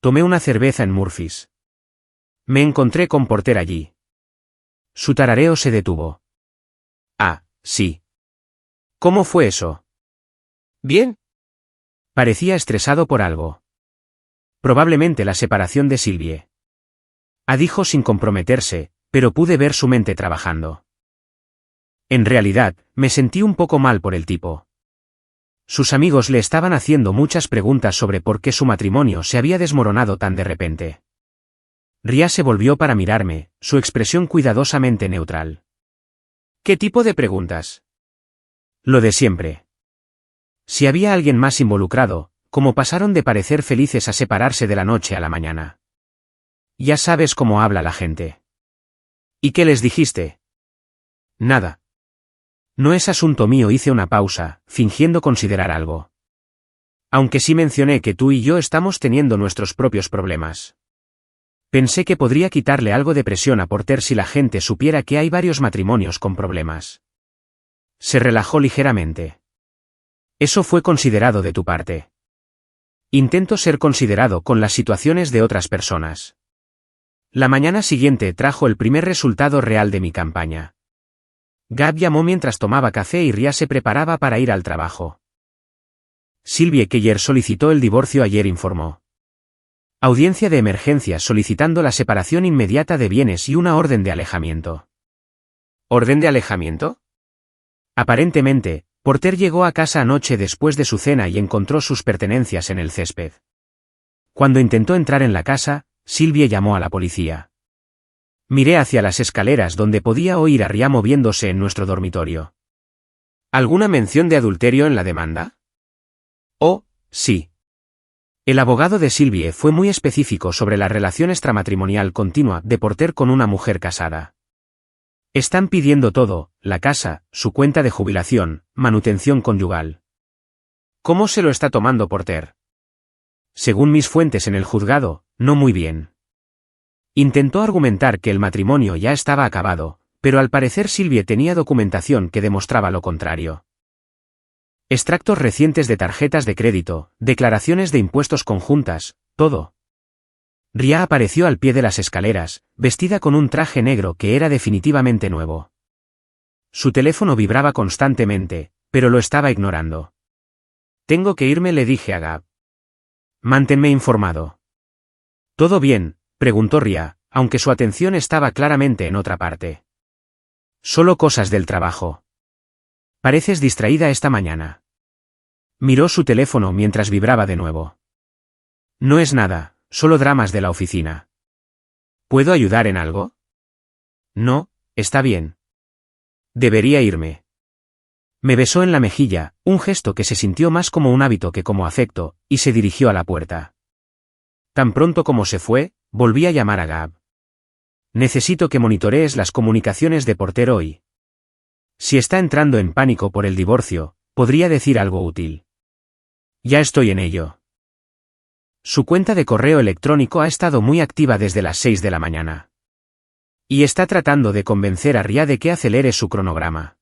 Tomé una cerveza en Murphy's. Me encontré con Porter allí. Su tarareo se detuvo. Ah, sí. ¿Cómo fue eso? Bien. Parecía estresado por algo. Probablemente la separación de Sylvie. Dijo sin comprometerse, pero pude ver su mente trabajando. En realidad, me sentí un poco mal por el tipo. Sus amigos le estaban haciendo muchas preguntas sobre por qué su matrimonio se había desmoronado tan de repente. Ria se volvió para mirarme, su expresión cuidadosamente neutral. ¿Qué tipo de preguntas? Lo de siempre. Si había alguien más involucrado, ¿cómo pasaron de parecer felices a separarse de la noche a la mañana? Ya sabes cómo habla la gente. ¿Y qué les dijiste? Nada. No es asunto mío, hice una pausa, fingiendo considerar algo. Aunque sí mencioné que tú y yo estamos teniendo nuestros propios problemas. Pensé que podría quitarle algo de presión a Porter si la gente supiera que hay varios matrimonios con problemas. Se relajó ligeramente. Eso fue considerado de tu parte. Intento ser considerado con las situaciones de otras personas. La mañana siguiente trajo el primer resultado real de mi campaña. Gab llamó mientras tomaba café y Ria se preparaba para ir al trabajo. Sylvie Keller solicitó el divorcio ayer, informó. Audiencia de emergencia solicitando la separación inmediata de bienes y una orden de alejamiento. ¿Orden de alejamiento? Aparentemente, Porter llegó a casa anoche después de su cena y encontró sus pertenencias en el césped. Cuando intentó entrar en la casa, Sylvie llamó a la policía. Miré hacia las escaleras donde podía oír a Ria moviéndose en nuestro dormitorio. ¿Alguna mención de adulterio en la demanda? Oh, sí. El abogado de Sylvie fue muy específico sobre la relación extramatrimonial continua de Porter con una mujer casada. Están pidiendo todo: la casa, su cuenta de jubilación, manutención conyugal. ¿Cómo se lo está tomando Porter? Según mis fuentes en el juzgado, no muy bien. Intentó argumentar que el matrimonio ya estaba acabado, pero al parecer Sylvie tenía documentación que demostraba lo contrario. Extractos recientes de tarjetas de crédito, declaraciones de impuestos conjuntas, todo. Ria apareció al pie de las escaleras, vestida con un traje negro que era definitivamente nuevo. Su teléfono vibraba constantemente, pero lo estaba ignorando. Tengo que irme, le dije a Gab. Manténme informado. ¿Todo bien?, preguntó Ria, aunque su atención estaba claramente en otra parte. Solo cosas del trabajo. Pareces distraída esta mañana. Miró su teléfono mientras vibraba de nuevo. No es nada, solo dramas de la oficina. ¿Puedo ayudar en algo? No, está bien. Debería irme. Me besó en la mejilla, un gesto que se sintió más como un hábito que como afecto, y se dirigió a la puerta. Tan pronto como se fue, volví a llamar a Gab. Necesito que monitorees las comunicaciones de Porter hoy. Si está entrando en pánico por el divorcio, podría decir algo útil. Ya estoy en ello. Su cuenta de correo electrónico ha estado muy activa desde las 6 de la mañana. Y está tratando de convencer a Ria de que acelere su cronograma.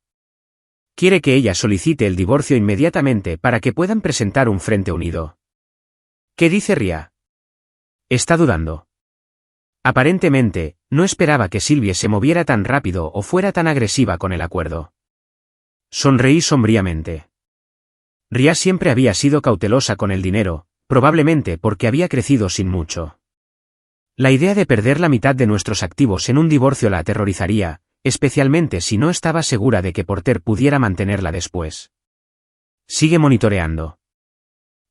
Quiere que ella solicite el divorcio inmediatamente para que puedan presentar un frente unido. ¿Qué dice Ria? Está dudando. Aparentemente, no esperaba que Sylvie se moviera tan rápido o fuera tan agresiva con el acuerdo. Sonreí sombríamente. Ria siempre había sido cautelosa con el dinero, probablemente porque había crecido sin mucho. La idea de perder la mitad de nuestros activos en un divorcio la aterrorizaría, especialmente si no estaba segura de que Porter pudiera mantenerla después. Sigue monitoreando.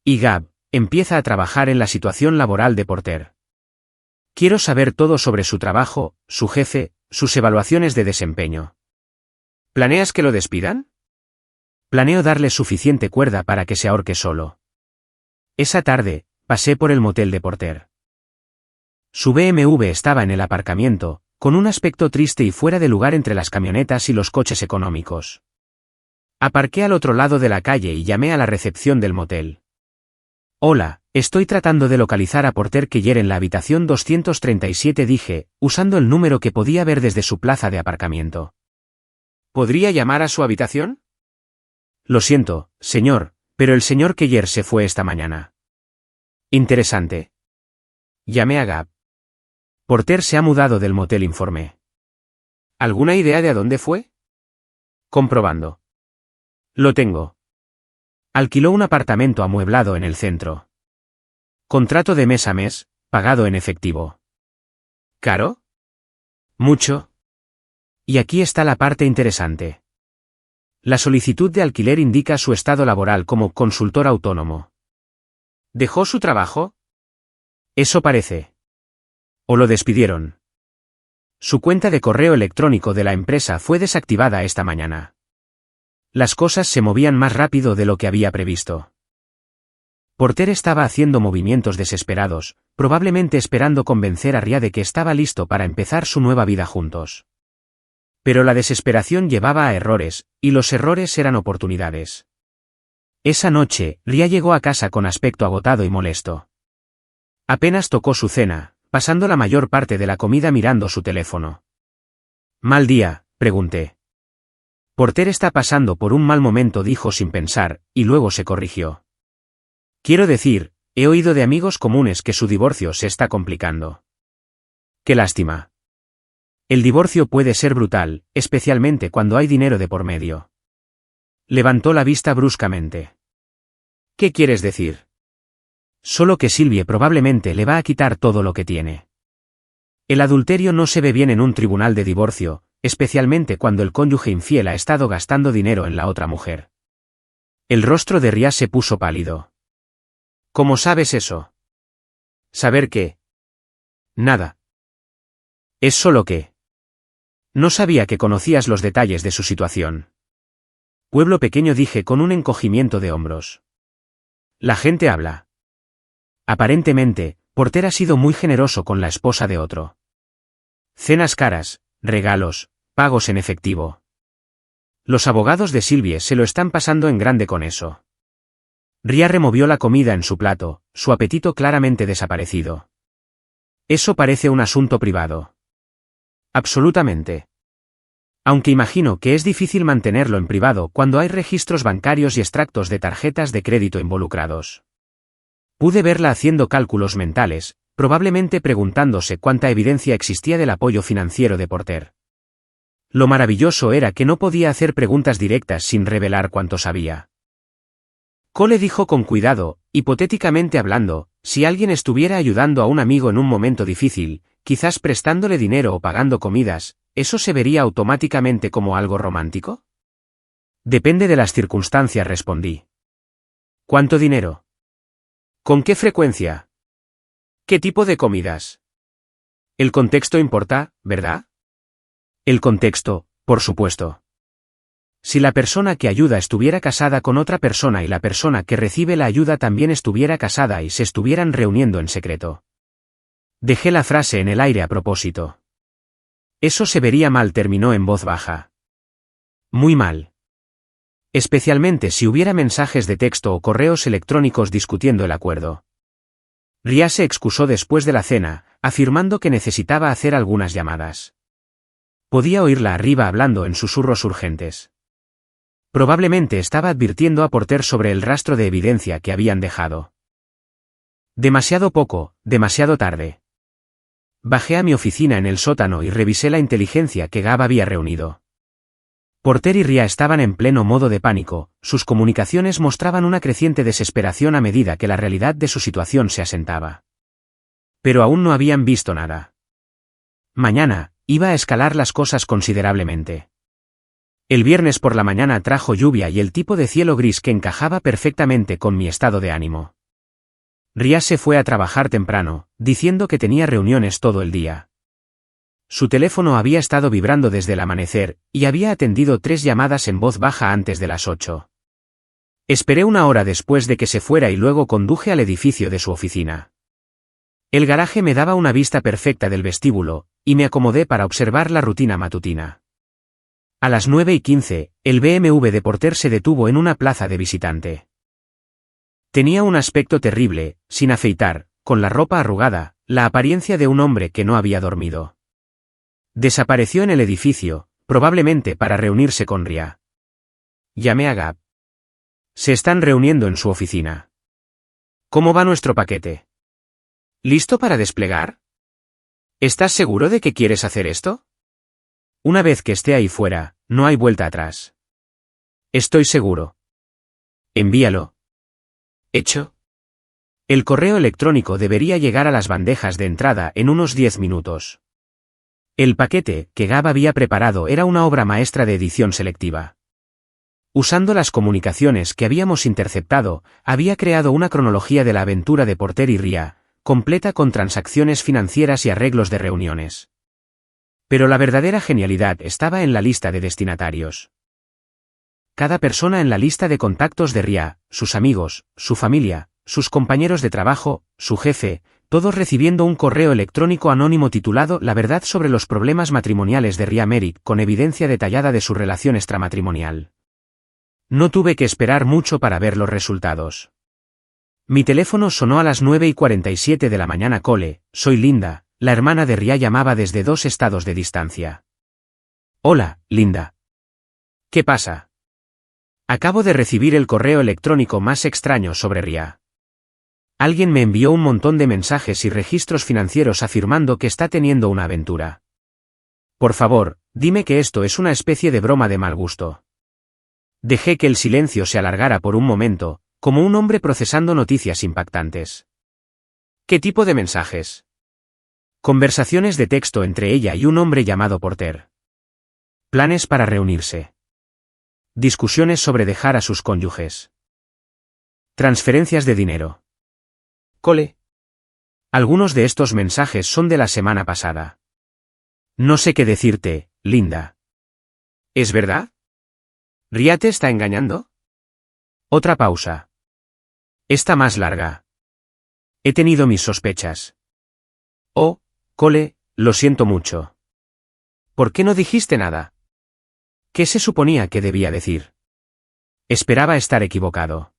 Y Gab, empieza a trabajar en la situación laboral de Porter. Quiero saber todo sobre su trabajo, su jefe, sus evaluaciones de desempeño. ¿Planeas que lo despidan? Planeo darle suficiente cuerda para que se ahorque solo. Esa tarde, pasé por el motel de Porter. Su BMW estaba en el aparcamiento, con un aspecto triste y fuera de lugar entre las camionetas y los coches económicos. Aparqué al otro lado de la calle y llamé a la recepción del motel. Hola, estoy tratando de localizar a Porter Keller en la habitación 237, dije, usando el número que podía ver desde su plaza de aparcamiento. ¿Podría llamar a su habitación? Lo siento, señor, pero el señor Keller se fue esta mañana. Interesante. Llamé a Gab. Porter se ha mudado del motel, informé. ¿Alguna idea de a dónde fue? Comprobando. Lo tengo. Alquiló un apartamento amueblado en el centro. Contrato de mes a mes, pagado en efectivo. ¿Caro? Mucho. Y aquí está la parte interesante. La solicitud de alquiler indica su estado laboral como consultor autónomo. ¿Dejó su trabajo? Eso parece. ¿O lo despidieron? Su cuenta de correo electrónico de la empresa fue desactivada esta mañana. Las cosas se movían más rápido de lo que había previsto. Porter estaba haciendo movimientos desesperados, probablemente esperando convencer a Ria de que estaba listo para empezar su nueva vida juntos. Pero la desesperación llevaba a errores, y los errores eran oportunidades. Esa noche, Ria llegó a casa con aspecto agotado y molesto. Apenas tocó su cena, pasando la mayor parte de la comida mirando su teléfono. «¿Mal día?», pregunté. «Porter está pasando por un mal momento», dijo sin pensar, y luego se corrigió. «Quiero decir, he oído de amigos comunes que su divorcio se está complicando». «Qué lástima. El divorcio puede ser brutal, especialmente cuando hay dinero de por medio». Levantó la vista bruscamente. «¿Qué quieres decir?» «Solo que Sylvie probablemente le va a quitar todo lo que tiene. El adulterio no se ve bien en un tribunal de divorcio, especialmente cuando el cónyuge infiel ha estado gastando dinero en la otra mujer». El rostro de Ria se puso pálido. «¿Cómo sabes eso?» «¿Saber qué?» «Nada. Es solo que... no sabía que conocías los detalles de su situación». «Pueblo pequeño», dije con un encogimiento de hombros. «La gente habla». Aparentemente, Porter ha sido muy generoso con la esposa de otro. Cenas caras, regalos, pagos en efectivo. Los abogados de Sylvie se lo están pasando en grande con eso. Ria removió la comida en su plato, su apetito claramente desaparecido. «Eso parece un asunto privado». «Absolutamente. Aunque imagino que es difícil mantenerlo en privado cuando hay registros bancarios y extractos de tarjetas de crédito involucrados». Pude verla haciendo cálculos mentales, probablemente preguntándose cuánta evidencia existía del apoyo financiero de Porter. Lo maravilloso era que no podía hacer preguntas directas sin revelar cuánto sabía. Cole dijo con cuidado, hipotéticamente hablando, si alguien estuviera ayudando a un amigo en un momento difícil, quizás prestándole dinero o pagando comidas, ¿eso se vería automáticamente como algo romántico? Depende de las circunstancias, respondí. ¿Cuánto dinero? ¿Con qué frecuencia? ¿Qué tipo de comidas? El contexto importa, ¿verdad? El contexto, por supuesto. Si la persona que ayuda estuviera casada con otra persona y la persona que recibe la ayuda también estuviera casada y se estuvieran reuniendo en secreto. Dejé la frase en el aire a propósito. Eso se vería mal, terminó en voz baja. Muy mal. Especialmente si hubiera mensajes de texto o correos electrónicos discutiendo el acuerdo. Ria se excusó después de la cena, afirmando que necesitaba hacer algunas llamadas. Podía oírla arriba hablando en susurros urgentes. Probablemente estaba advirtiendo a Porter sobre el rastro de evidencia que habían dejado. Demasiado poco, demasiado tarde. Bajé a mi oficina en el sótano y revisé la inteligencia que Gab había reunido. Porter y Ria estaban en pleno modo de pánico, sus comunicaciones mostraban una creciente desesperación a medida que la realidad de su situación se asentaba. Pero aún no habían visto nada. Mañana, iba a escalar las cosas considerablemente. El viernes por la mañana trajo lluvia y el tipo de cielo gris que encajaba perfectamente con mi estado de ánimo. Ria se fue a trabajar temprano, diciendo que tenía reuniones todo el día. Su teléfono había estado vibrando desde el amanecer, y había atendido 3 llamadas en voz baja antes de las 8. Esperé una hora después de que se fuera y luego conduje al edificio de su oficina. El garaje me daba una vista perfecta del vestíbulo, y me acomodé para observar la rutina matutina. A las 9:15, el BMW de Porter se detuvo en una plaza de visitante. Tenía un aspecto terrible, sin afeitar, con la ropa arrugada, la apariencia de un hombre que no había dormido. Desapareció en el edificio, probablemente para reunirse con Ria. Llamé a Gab. Se están reuniendo en su oficina. ¿Cómo va nuestro paquete? ¿Listo para desplegar? ¿Estás seguro de que quieres hacer esto? Una vez que esté ahí fuera, no hay vuelta atrás. Estoy seguro. Envíalo. ¿Hecho? El correo electrónico debería llegar a las bandejas de entrada en unos 10 minutos. El paquete que Gab había preparado era una obra maestra de edición selectiva. Usando las comunicaciones que habíamos interceptado, había creado una cronología de la aventura de Porter y Ria, completa con transacciones financieras y arreglos de reuniones. Pero la verdadera genialidad estaba en la lista de destinatarios. Cada persona en la lista de contactos de Ria, sus amigos, su familia, sus compañeros de trabajo, su jefe, todos recibiendo un correo electrónico anónimo titulado La verdad sobre los problemas matrimoniales de Ria Merrick con evidencia detallada de su relación extramatrimonial. No tuve que esperar mucho para ver los resultados. Mi teléfono sonó a las 9:47 de la mañana. Cole, soy Linda, la hermana de Ria llamaba desde 2 estados de distancia. Hola, Linda. ¿Qué pasa? Acabo de recibir el correo electrónico más extraño sobre Ria. Alguien me envió un montón de mensajes y registros financieros afirmando que está teniendo una aventura. Por favor, dime que esto es una especie de broma de mal gusto. Dejé que el silencio se alargara por un momento, como un hombre procesando noticias impactantes. ¿Qué tipo de mensajes? Conversaciones de texto entre ella y un hombre llamado Porter. Planes para reunirse. Discusiones sobre dejar a sus cónyuges. Transferencias de dinero. Cole. Algunos de estos mensajes son de la semana pasada. No sé qué decirte, Linda. ¿Es verdad? ¿Ria te está engañando? Otra pausa. Esta más larga. He tenido mis sospechas. Oh, Cole, lo siento mucho. ¿Por qué no dijiste nada? ¿Qué se suponía que debía decir? Esperaba estar equivocado.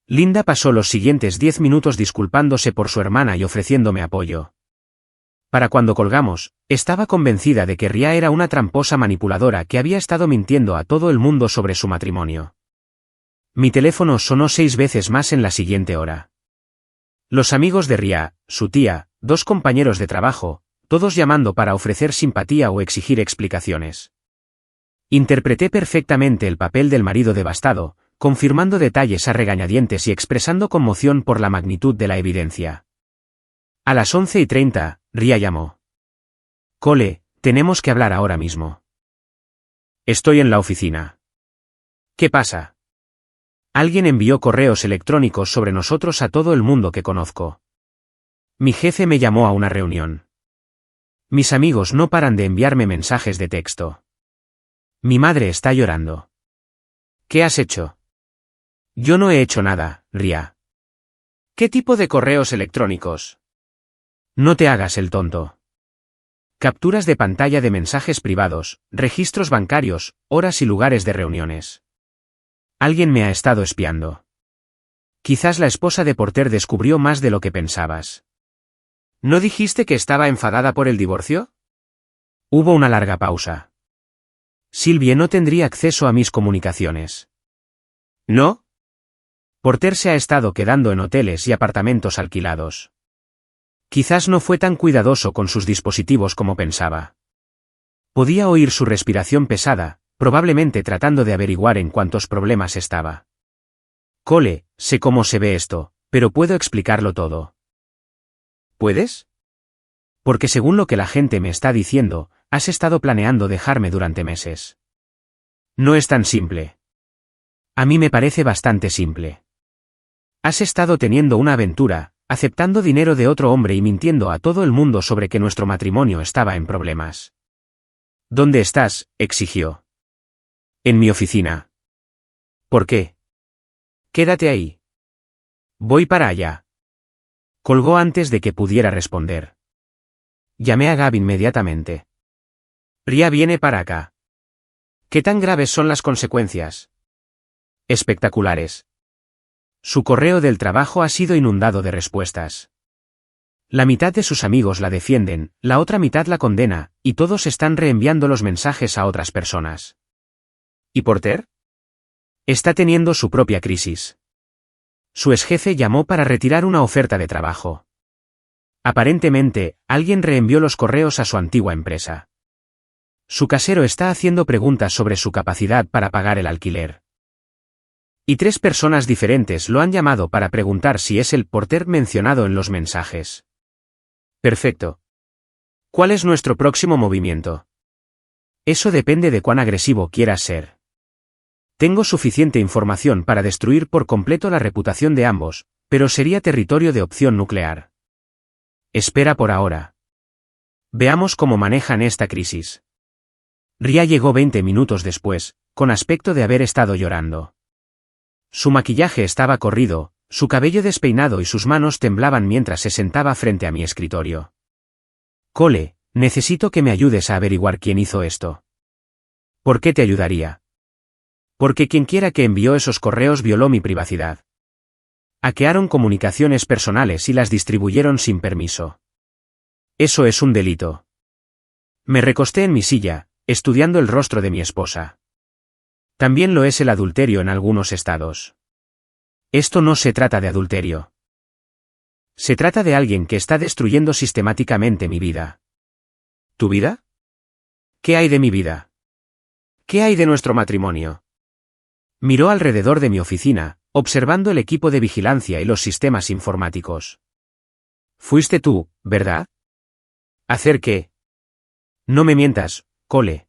Linda pasó los siguientes 10 minutos disculpándose por su hermana y ofreciéndome apoyo. Para cuando colgamos, estaba convencida de que Ria era una tramposa manipuladora que había estado mintiendo a todo el mundo sobre su matrimonio. Mi teléfono sonó 6 veces más en la siguiente hora. Los amigos de Ria, su tía, 2 compañeros de trabajo, todos llamando para ofrecer simpatía o exigir explicaciones. Interpreté perfectamente el papel del marido devastado, confirmando detalles a regañadientes y expresando conmoción por la magnitud de la evidencia. A las 11:30, Ria llamó. Cole, tenemos que hablar ahora mismo. Estoy en la oficina. ¿Qué pasa? Alguien envió correos electrónicos sobre nosotros a todo el mundo que conozco. Mi jefe me llamó a una reunión. Mis amigos no paran de enviarme mensajes de texto. Mi madre está llorando. ¿Qué has hecho? Yo no he hecho nada, Ria. ¿Qué tipo de correos electrónicos? No te hagas el tonto. Capturas de pantalla de mensajes privados, registros bancarios, horas y lugares de reuniones. Alguien me ha estado espiando. Quizás la esposa de Porter descubrió más de lo que pensabas. ¿No dijiste que estaba enfadada por el divorcio? Hubo una larga pausa. Sylvie no tendría acceso a mis comunicaciones. ¿No? Porter se ha estado quedando en hoteles y apartamentos alquilados. Quizás no fue tan cuidadoso con sus dispositivos como pensaba. Podía oír su respiración pesada, probablemente tratando de averiguar en cuántos problemas estaba. Cole, sé cómo se ve esto, pero puedo explicarlo todo. ¿Puedes? Porque según lo que la gente me está diciendo, has estado planeando dejarme durante meses. No es tan simple. A mí me parece bastante simple. Has estado teniendo una aventura, aceptando dinero de otro hombre y mintiendo a todo el mundo sobre que nuestro matrimonio estaba en problemas. ¿Dónde estás?, exigió. En mi oficina. ¿Por qué? Quédate ahí. Voy para allá. Colgó antes de que pudiera responder. Llamé a Gab inmediatamente. Ria viene para acá. ¿Qué tan graves son las consecuencias? Espectaculares. Su correo del trabajo ha sido inundado de respuestas. La mitad de sus amigos la defienden, la otra mitad la condena, y todos están reenviando los mensajes a otras personas. ¿Y Porter? Está teniendo su propia crisis. Su exjefe llamó para retirar una oferta de trabajo. Aparentemente, alguien reenvió los correos a su antigua empresa. Su casero está haciendo preguntas sobre su capacidad para pagar el alquiler. Y 3 personas diferentes lo han llamado para preguntar si es el Porter mencionado en los mensajes. Perfecto. ¿Cuál es nuestro próximo movimiento? Eso depende de cuán agresivo quieras ser. Tengo suficiente información para destruir por completo la reputación de ambos, pero sería territorio de opción nuclear. Espera por ahora. Veamos cómo manejan esta crisis. Ria llegó 20 minutos después, con aspecto de haber estado llorando. Su maquillaje estaba corrido, su cabello despeinado y sus manos temblaban mientras se sentaba frente a mi escritorio. Cole, necesito que me ayudes a averiguar quién hizo esto. ¿Por qué te ayudaría? Porque quienquiera que envió esos correos violó mi privacidad. Hackearon comunicaciones personales y las distribuyeron sin permiso. Eso es un delito. Me recosté en mi silla, estudiando el rostro de mi esposa. También lo es el adulterio en algunos estados. Esto no se trata de adulterio. Se trata de alguien que está destruyendo sistemáticamente mi vida. ¿Tu vida? ¿Qué hay de mi vida? ¿Qué hay de nuestro matrimonio? Miró alrededor de mi oficina, observando el equipo de vigilancia y los sistemas informáticos. Fuiste tú, ¿verdad? ¿Hacer qué? No me mientas, Cole.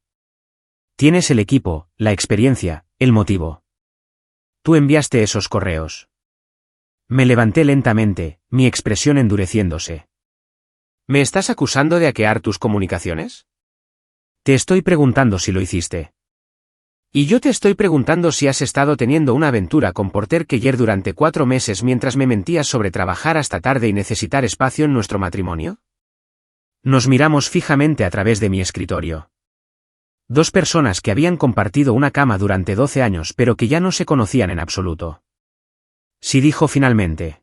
Tienes el equipo, la experiencia, el motivo. Tú enviaste esos correos. Me levanté lentamente, mi expresión endureciéndose. ¿Me estás acusando de hackear tus comunicaciones? Te estoy preguntando si lo hiciste. Y yo te estoy preguntando si has estado teniendo una aventura con Porter Keller durante 4 meses mientras me mentías sobre trabajar hasta tarde y necesitar espacio en nuestro matrimonio. Nos miramos fijamente a través de mi escritorio. 2 personas que habían compartido una cama durante 12 años pero que ya no se conocían en absoluto. Sí, dijo finalmente.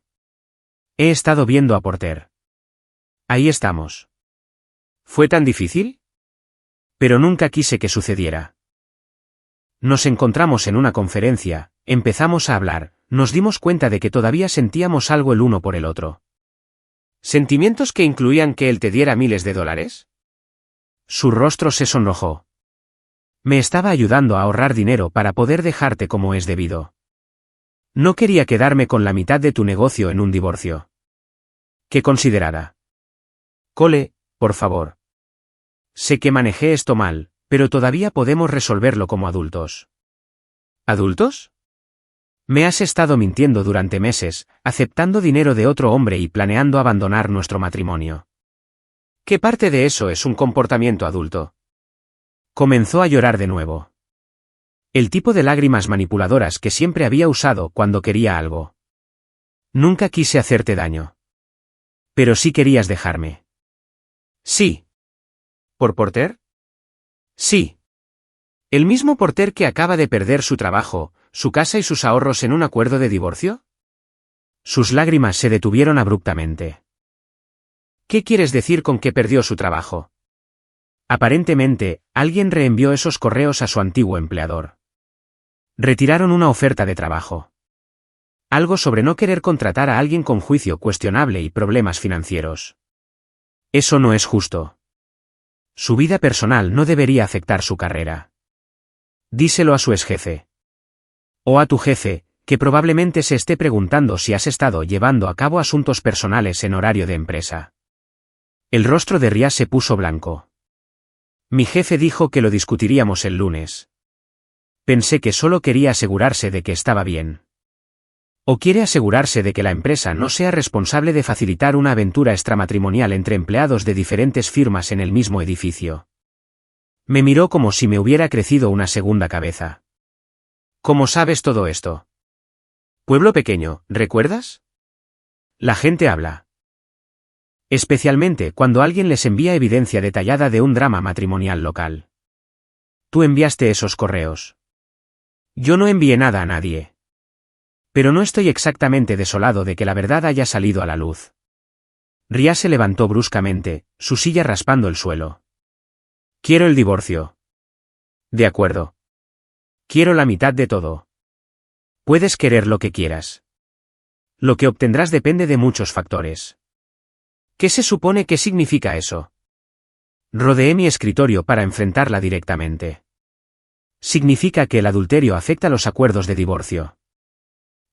He estado viendo a Porter. Ahí estamos. ¿Fue tan difícil? Pero nunca quise que sucediera. Nos encontramos en una conferencia, empezamos a hablar, nos dimos cuenta de que todavía sentíamos algo el uno por el otro. ¿Sentimientos que incluían que él te diera miles de dólares? Su rostro se sonrojó. Me estaba ayudando a ahorrar dinero para poder dejarte como es debido. No quería quedarme con la mitad de tu negocio en un divorcio. Qué considerada. Cole, por favor. Sé que manejé esto mal, pero todavía podemos resolverlo como adultos. ¿Adultos? Me has estado mintiendo durante meses, aceptando dinero de otro hombre y planeando abandonar nuestro matrimonio. ¿Qué parte de eso es un comportamiento adulto? Comenzó a llorar de nuevo. El tipo de lágrimas manipuladoras que siempre había usado cuando quería algo. Nunca quise hacerte daño. Pero sí querías dejarme. Sí. ¿Por Porter? Sí. ¿El mismo Porter que acaba de perder su trabajo, su casa y sus ahorros en un acuerdo de divorcio? Sus lágrimas se detuvieron abruptamente. ¿Qué quieres decir con que perdió su trabajo? Aparentemente, alguien reenvió esos correos a su antiguo empleador. Retiraron una oferta de trabajo. Algo sobre no querer contratar a alguien con juicio cuestionable y problemas financieros. Eso no es justo. Su vida personal no debería afectar su carrera. Díselo a su exjefe. O a tu jefe, que probablemente se esté preguntando si has estado llevando a cabo asuntos personales en horario de empresa. El rostro de Ria se puso blanco. Mi jefe dijo que lo discutiríamos el lunes. Pensé que solo quería asegurarse de que estaba bien. ¿O quiere asegurarse de que la empresa no sea responsable de facilitar una aventura extramatrimonial entre empleados de diferentes firmas en el mismo edificio? Me miró como si me hubiera crecido una segunda cabeza. ¿Cómo sabes todo esto? Pueblo pequeño, ¿recuerdas? La gente habla. Especialmente cuando alguien les envía evidencia detallada de un drama matrimonial local. Tú enviaste esos correos. Yo no envié nada a nadie. Pero no estoy exactamente desolado de que la verdad haya salido a la luz. Ria se levantó bruscamente, su silla raspando el suelo. Quiero el divorcio. De acuerdo. Quiero la mitad de todo. Puedes querer lo que quieras. Lo que obtendrás depende de muchos factores. ¿Qué se supone que significa eso? Rodeé mi escritorio para enfrentarla directamente. Significa que el adulterio afecta los acuerdos de divorcio.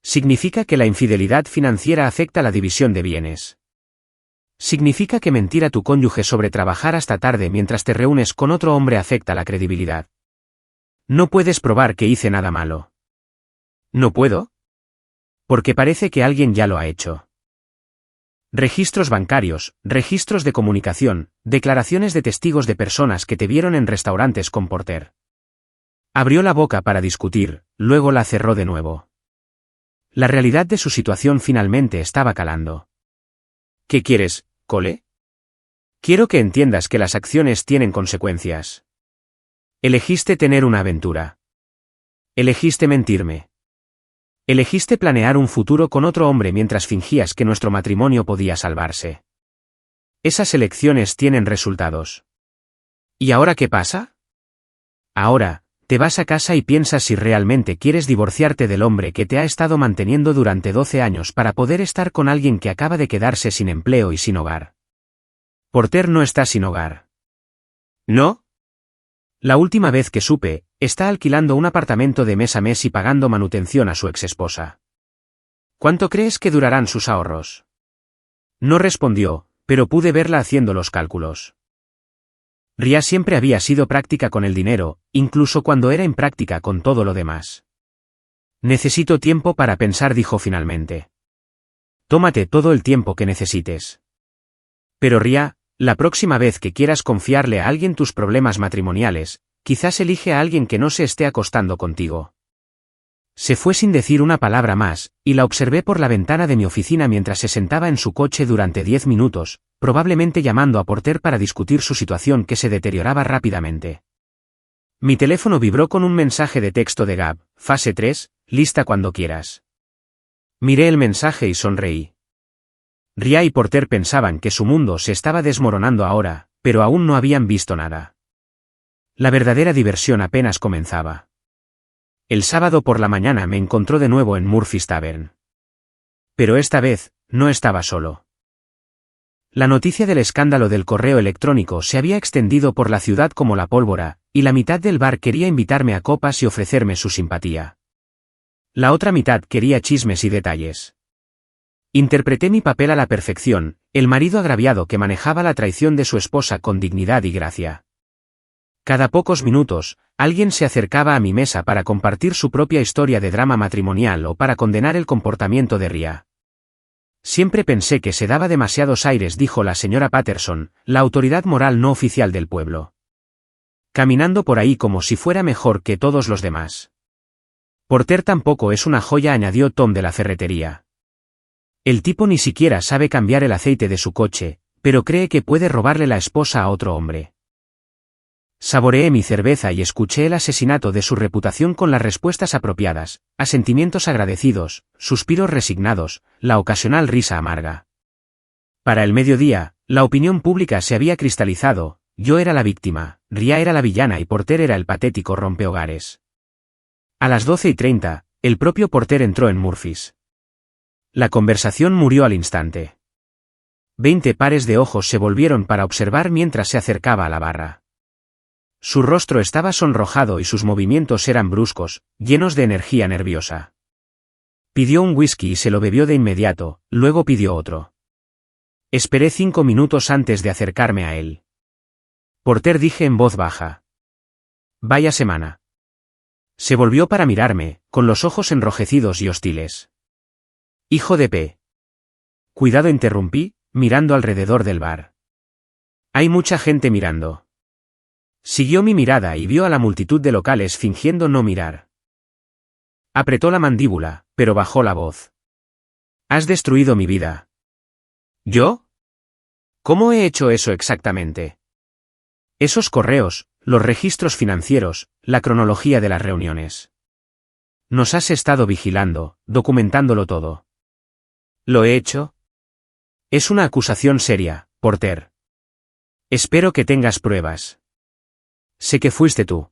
Significa que la infidelidad financiera afecta la división de bienes. Significa que mentir a tu cónyuge sobre trabajar hasta tarde mientras te reúnes con otro hombre afecta la credibilidad. No puedes probar que hice nada malo. ¿No puedo? Porque parece que alguien ya lo ha hecho. Registros bancarios, registros de comunicación, declaraciones de testigos de personas que te vieron en restaurantes con Porter. Abrió la boca para discutir, luego la cerró de nuevo. La realidad de su situación finalmente estaba calando. ¿Qué quieres, Cole? Quiero que entiendas que las acciones tienen consecuencias. Elegiste tener una aventura. Elegiste mentirme. Elegiste planear un futuro con otro hombre mientras fingías que nuestro matrimonio podía salvarse. Esas elecciones tienen resultados. ¿Y ahora qué pasa? Ahora, te vas a casa y piensas si realmente quieres divorciarte del hombre que te ha estado manteniendo durante 12 años para poder estar con alguien que acaba de quedarse sin empleo y sin hogar. Porter no está sin hogar. ¿No? La última vez que supe, está alquilando un apartamento de mes a mes y pagando manutención a su exesposa. ¿Cuánto crees que durarán sus ahorros? No respondió, pero pude verla haciendo los cálculos. Ria siempre había sido práctica con el dinero, incluso cuando era impráctica con todo lo demás. Necesito tiempo para pensar, dijo finalmente. Tómate todo el tiempo que necesites. Pero Ria, la próxima vez que quieras confiarle a alguien tus problemas matrimoniales, quizás elige a alguien que no se esté acostando contigo. Se fue sin decir una palabra más, y la observé por la ventana de mi oficina mientras se sentaba en su coche durante 10 minutos, probablemente llamando a Porter para discutir su situación que se deterioraba rápidamente. Mi teléfono vibró con un mensaje de texto de Gab, fase 3, lista cuando quieras. Miré el mensaje y sonreí. Ria y Porter pensaban que su mundo se estaba desmoronando ahora, pero aún no habían visto nada. La verdadera diversión apenas comenzaba. El sábado por la mañana me encontró de nuevo en Murphy's Tavern. Pero esta vez, no estaba solo. La noticia del escándalo del correo electrónico se había extendido por la ciudad como la pólvora, y la mitad del bar quería invitarme a copas y ofrecerme su simpatía. La otra mitad quería chismes y detalles. Interpreté mi papel a la perfección, el marido agraviado que manejaba la traición de su esposa con dignidad y gracia. Cada pocos minutos, alguien se acercaba a mi mesa para compartir su propia historia de drama matrimonial o para condenar el comportamiento de Ria. Siempre pensé que se daba demasiados aires, dijo la señora Patterson, la autoridad moral no oficial del pueblo. Caminando por ahí como si fuera mejor que todos los demás. Porter tampoco es una joya, añadió Tom de la ferretería. El tipo ni siquiera sabe cambiar el aceite de su coche, pero cree que puede robarle la esposa a otro hombre. Saboreé mi cerveza y escuché el asesinato de su reputación con las respuestas apropiadas, asentimientos agradecidos, suspiros resignados, la ocasional risa amarga. Para el mediodía, la opinión pública se había cristalizado, yo era la víctima, Ria era la villana y Porter era el patético rompehogares. A las 12:30, el propio Porter entró en Murphy's. La conversación murió al instante. 20 pares de ojos se volvieron para observar mientras se acercaba a la barra. Su rostro estaba sonrojado y sus movimientos eran bruscos, llenos de energía nerviosa. Pidió un whisky y se lo bebió de inmediato, luego pidió otro. Esperé 5 minutos antes de acercarme a él. Porter, dije en voz baja. Vaya semana. Se volvió para mirarme, con los ojos enrojecidos y hostiles. Hijo de P. Cuidado, interrumpí, mirando alrededor del bar. Hay mucha gente mirando. Siguió mi mirada y vio a la multitud de locales fingiendo no mirar. Apretó la mandíbula, pero bajó la voz. Has destruido mi vida. ¿Yo? ¿Cómo he hecho eso exactamente? Esos correos, los registros financieros, la cronología de las reuniones. Nos has estado vigilando, documentándolo todo. ¿Lo he hecho? Es una acusación seria, Porter. Espero que tengas pruebas. Sé que fuiste tú.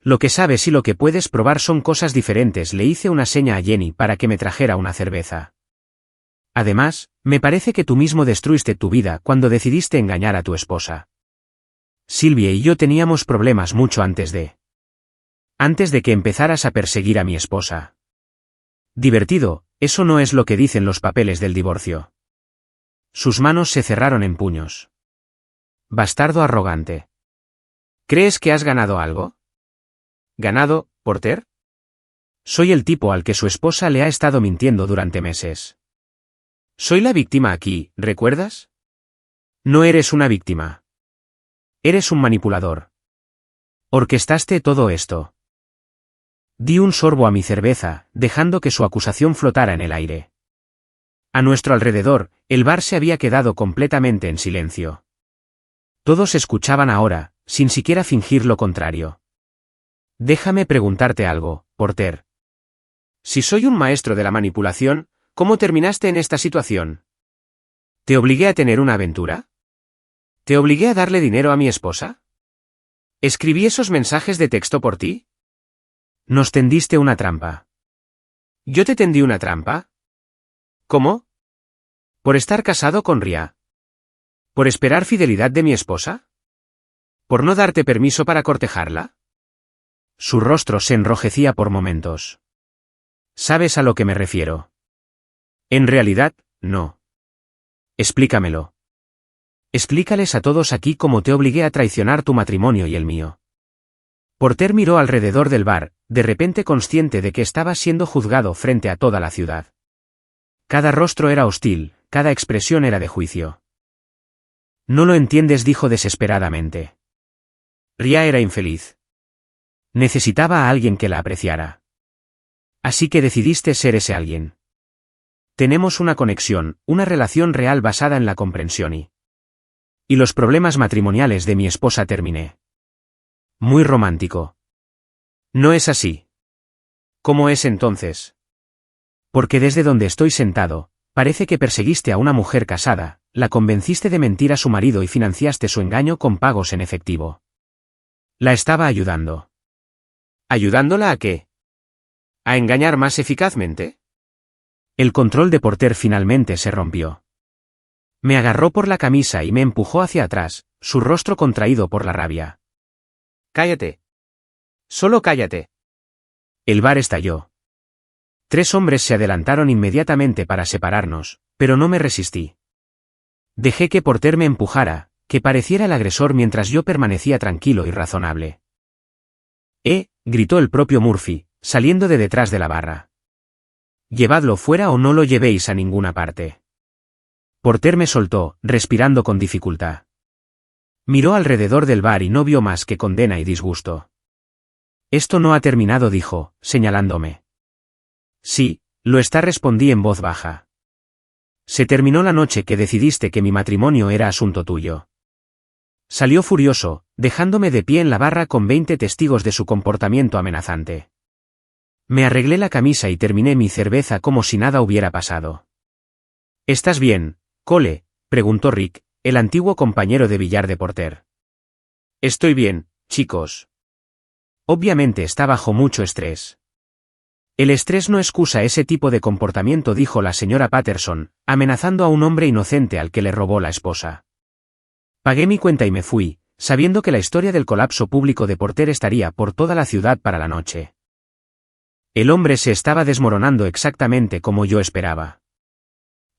Lo que sabes y lo que puedes probar son cosas diferentes. Le hice una seña a Jenny para que me trajera una cerveza. Además, me parece que tú mismo destruiste tu vida cuando decidiste engañar a tu esposa. Sylvie y yo teníamos problemas mucho antes de que empezaras a perseguir a mi esposa. Divertido, eso no es lo que dicen los papeles del divorcio. Sus manos se cerraron en puños. Bastardo arrogante. ¿Crees que has ganado algo? ¿Ganado, Porter? Soy el tipo al que su esposa le ha estado mintiendo durante meses. Soy la víctima aquí, ¿recuerdas? No eres una víctima. Eres un manipulador. Orquestaste todo esto. Di un sorbo a mi cerveza, dejando que su acusación flotara en el aire. A nuestro alrededor, el bar se había quedado completamente en silencio. Todos escuchaban ahora, sin siquiera fingir lo contrario. Déjame preguntarte algo, Porter. Si soy un maestro de la manipulación, ¿cómo terminaste en esta situación? ¿Te obligué a tener una aventura? ¿Te obligué a darle dinero a mi esposa? ¿Escribí esos mensajes de texto por ti? Nos tendiste una trampa. ¿Yo te tendí una trampa? ¿Cómo? ¿Por estar casado con Ria? ¿Por esperar fidelidad de mi esposa? ¿Por no darte permiso para cortejarla? Su rostro se enrojecía por momentos. ¿Sabes a lo que me refiero? En realidad, no. Explícamelo. Explícales a todos aquí cómo te obligué a traicionar tu matrimonio y el mío. Porter miró alrededor del bar, de repente consciente de que estaba siendo juzgado frente a toda la ciudad. Cada rostro era hostil, cada expresión era de juicio. No lo entiendes, dijo desesperadamente. Ria era infeliz. Necesitaba a alguien que la apreciara. Así que decidiste ser ese alguien. Tenemos una conexión, una relación real basada en la comprensión y los problemas matrimoniales de mi esposa terminé. Muy romántico. No es así. ¿Cómo es entonces? Porque desde donde estoy sentado, parece que perseguiste a una mujer casada, la convenciste de mentir a su marido y financiaste su engaño con pagos en efectivo. La estaba ayudando. ¿Ayudándola a qué? ¿A engañar más eficazmente? El control de Porter finalmente se rompió. Me agarró por la camisa y me empujó hacia atrás, su rostro contraído por la rabia. Cállate. Solo cállate. El bar estalló. 3 hombres se adelantaron inmediatamente para separarnos, pero no me resistí. Dejé que Porter me empujara, que pareciera el agresor mientras yo permanecía tranquilo y razonable. Gritó el propio Murphy, saliendo de detrás de la barra. Llevadlo fuera o no lo llevéis a ninguna parte. Porter me soltó, respirando con dificultad. Miró alrededor del bar y no vio más que condena y disgusto. Esto no ha terminado, dijo, señalándome. Sí, lo está, respondí en voz baja. Se terminó la noche que decidiste que mi matrimonio era asunto tuyo. Salió furioso, dejándome de pie en la barra con 20 testigos de su comportamiento amenazante. Me arreglé la camisa y terminé mi cerveza como si nada hubiera pasado. ¿Estás bien, Cole?, preguntó Rick, el antiguo compañero de billar de Porter. Estoy bien, chicos. Obviamente está bajo mucho estrés. El estrés no excusa ese tipo de comportamiento, dijo la señora Patterson, amenazando a un hombre inocente al que le robó la esposa. Pagué mi cuenta y me fui, sabiendo que la historia del colapso público de Porter estaría por toda la ciudad para la noche. El hombre se estaba desmoronando exactamente como yo esperaba.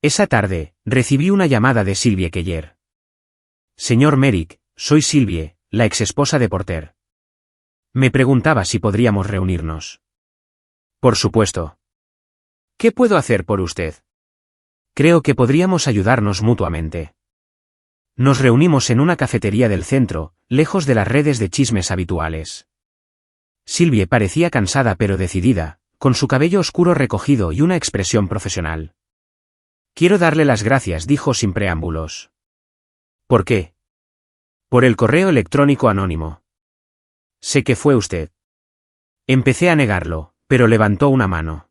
Esa tarde, recibí una llamada de Sylvie Keller. Señor Merrick, soy Sylvie, la exesposa de Porter. Me preguntaba si podríamos reunirnos. Por supuesto. ¿Qué puedo hacer por usted? Creo que podríamos ayudarnos mutuamente. Nos reunimos en una cafetería del centro, lejos de las redes de chismes habituales. Sylvie parecía cansada pero decidida, con su cabello oscuro recogido y una expresión profesional. Quiero darle las gracias, dijo sin preámbulos. ¿Por qué? Por el correo electrónico anónimo. Sé que fue usted. Empecé a negarlo, pero levantó una mano.